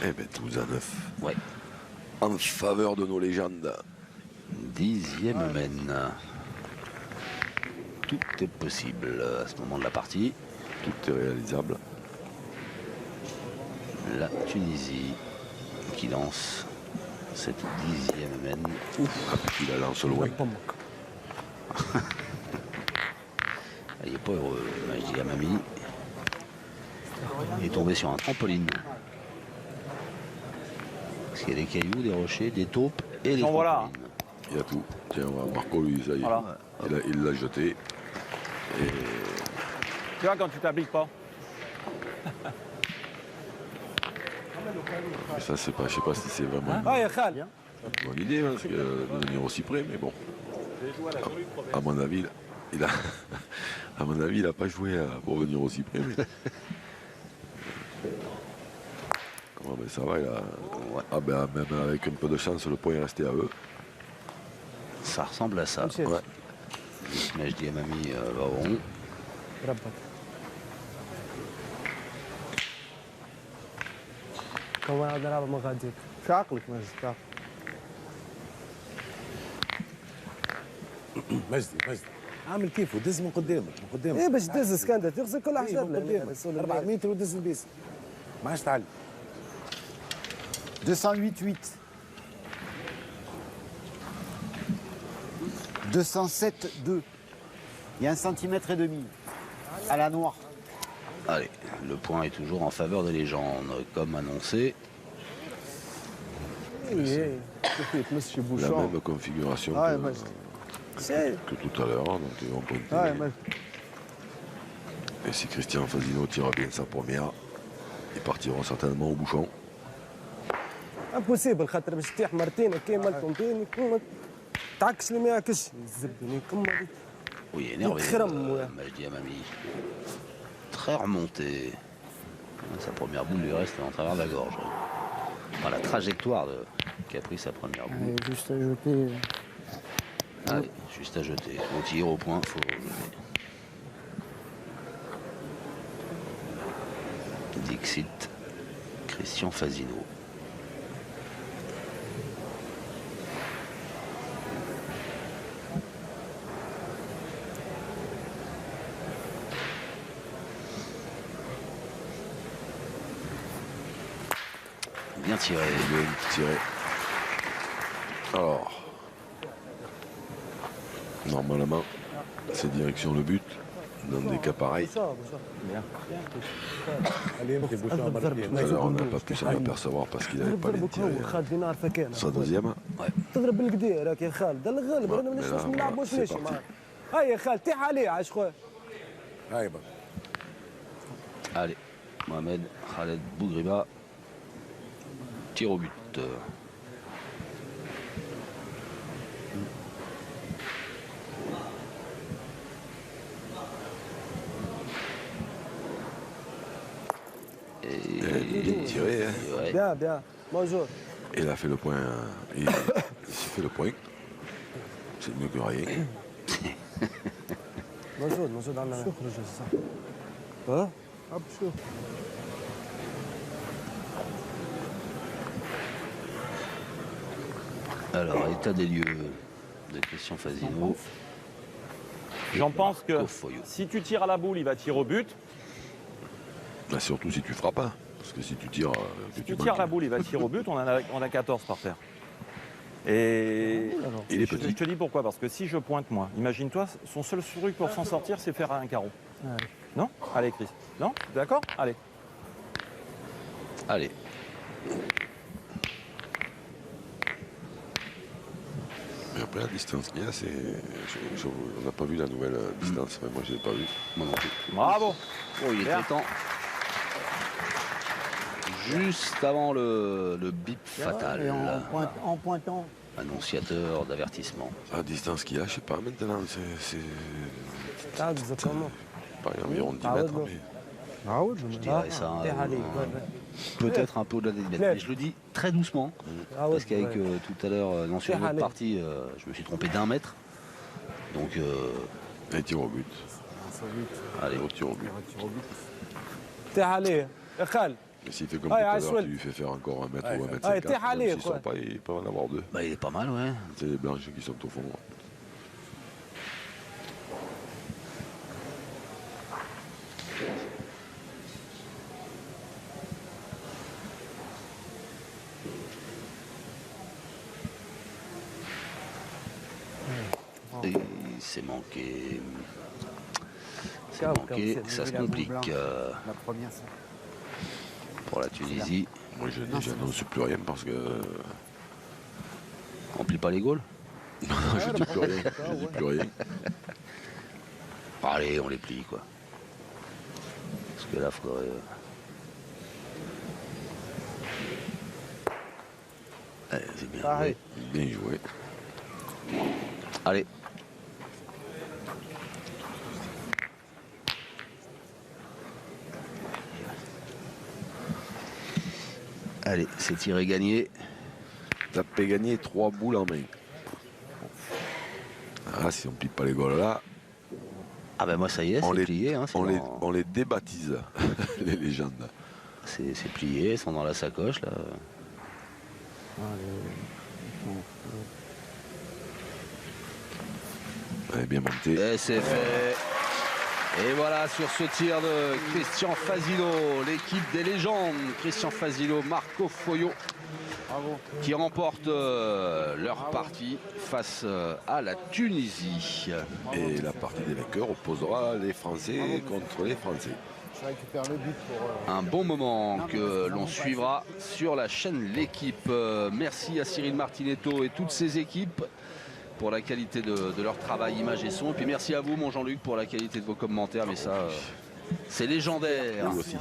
Eh ben 12 à 9. Ouais. En faveur de nos légendes. 10e mène. Tout est possible à ce moment de la partie. Tout est réalisable. La Tunisie qui lance cette 10e mène. Ah, puis il la lance loin. Il n'est pas heureux, Majdi Amami. Il est tombé sur un trampoline. Parce qu'il y a des cailloux, des rochers, des taupes et des En voilà. trampolines. Il y a tout. Tiens, Marco, lui, ça y est. Voilà. Il l'a jeté. Et Tu vois, quand tu t'appliques pas. mais ça, c'est pas, je sais pas si c'est vraiment هاي يا خال une bonne idée, hein, parce que, de venir aussi près, mais bon. À mon avis, il a, à mon avis, il n'a pas joué pour venir aussi près. Mais... Ouais, mais ça va, il a... Ah ben, même avec un peu de chance, le point est resté à eux. Ça ressemble à ça. Ouais. Majdi Amami va au rond. ربك كون عاد نلعب ما غاديك في عقلك مجد في عقلك مجدي عامل كيفه دز من قدامك من قدامك ايه باش تدز سكندة تغسل كل إيه، حجر من قدامك 4 متر ودز البيس ما عادش تعلم 208-8. 207,2. Il y a 1,5 centimètre à la noire. Allez, le point est toujours en faveur des légendes, comme annoncé. La même configuration que tout à l'heure, donc ils vont pointer. Et si Christian Fasino tire bien sa première, ils partiront certainement au bouchon. امبوسيبل خاطر باش تطيح مرتين هكا مالكم تاني تعكس اللي ما يعكسش الزبني كم Oui, énervé. Crème, Majdi Amami. Très remonté. Sa première boule lui reste en travers de la gorge. Enfin, la trajectoire qu'a pris sa première boule. Allez, juste à jeter. Allez, juste à jeter. On tire au point, faut jeter. Dixit, Christian Fasino. Bien tiré. Bien tiré. Alors, normalement, c'est direction le but. Dans des cas pareils. Tout à l'heure, on n'a pas pu s'en apercevoir parce qu'il n'avait pas les tirés. Sa deuxième. تضرب بالكدا راك يا خالد ده الغالب رانا ما نجمش نلعبوش ماشي معاه هيا يا خالد تيح عليه عاش خويا هاي بقى Allez, Mohamed Khaled Bougriba. Tir au but. Et bien tiré. Hein. Ouais. bien bien bonjour Et il a fait le point. Il s'est fait le point. C'est mieux que rien. موجود موجود عندنا شو خرج الصح ها عب شوف Alors, état des lieux de Christian Fasino. J'en pense que Foyo. si tu tires à la boule, il va tirer au but. Là, surtout si tu frappes pas. Parce que si tu tires. Si tu tires à la boule, il va tirer au but. On a 14 par terre. Et Il est je petit. te dis pourquoi. Parce que si je pointe, moi, imagine-toi, son seul truc pour s'en sortir, c'est faire un carreau. Ouais. Non? Allez, Chris. Non? D'accord? Allez. Allez. Mais après, la distance qu'il y a, c'est. On n'a pas vu la nouvelle distance. Mais moi, je ne l'ai pas vu. Moi non plus. Bravo. Oh, il était temps. Juste avant le bip fatal. Et en pointant. Annonciateur d'avertissement. La distance qu'il y a, je ne sais pas maintenant. C'est. تعال زكامو Pas environ 10 mètres. Mais... عاود Je dirais ça. تيح عليه Peut-être un peu au-delà des mètres. Mais je le dis très doucement. Parce qu'avec tout à l'heure, dans sur une autre partie, je me suis trompé d'1 mètre. Donc. Et tir au but. Allez. Au tir au but. تيح عليه يا خالد Et s'il fait comme tout à l'heure, tu lui fais faire encore 1 mètre ou 1 mètre 50. t'es râlé, S'ils quoi. sont pas, il peut en avoir 2. Bah, il est pas mal, ouais. C'est les blanches qui sont au fond. Et c'est manqué. C'est manqué, ça se complique La première, ça. pour la Tunisie. Moi, je n'annonce plus rien parce que. On plie pas les Gaules. Non, je dis plus rien. Je dis plus rien. Allez, on les plie, quoi. Parce que là, faudrait. C'est bien joué. Bien joué. Allez. Allez, c'est tiré gagné. T'as fait gagner 3 boules en main. Ah, si on ne plie pas les Gaules là, Ah ben moi ça y est, c'est plié. Hein, on les débaptise, les légendes. C'est plié, ils sont dans la sacoche là. Elle est bien montée. Et c'est fait. Et voilà, sur ce tir de Christian Fasino, l'équipe des légendes, Christian Fasino, Marco Foyo qui remportent leur partie face à la Tunisie. Et la partie des vainqueurs opposera les Français contre les Français. Je récupère le but pour... Un bon moment que l'on suivra sur la chaîne L'Équipe. Merci à Cyril Martinetto et toutes ses équipes pour la qualité de leur travail image et son. Et puis merci à vous, mon Jean-Luc, pour la qualité de vos commentaires. Mais ça, c'est légendaire. Vous aussi,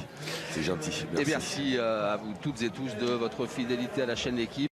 c'est gentil. Et merci à vous toutes et tous de votre fidélité à la chaîne L'Équipe.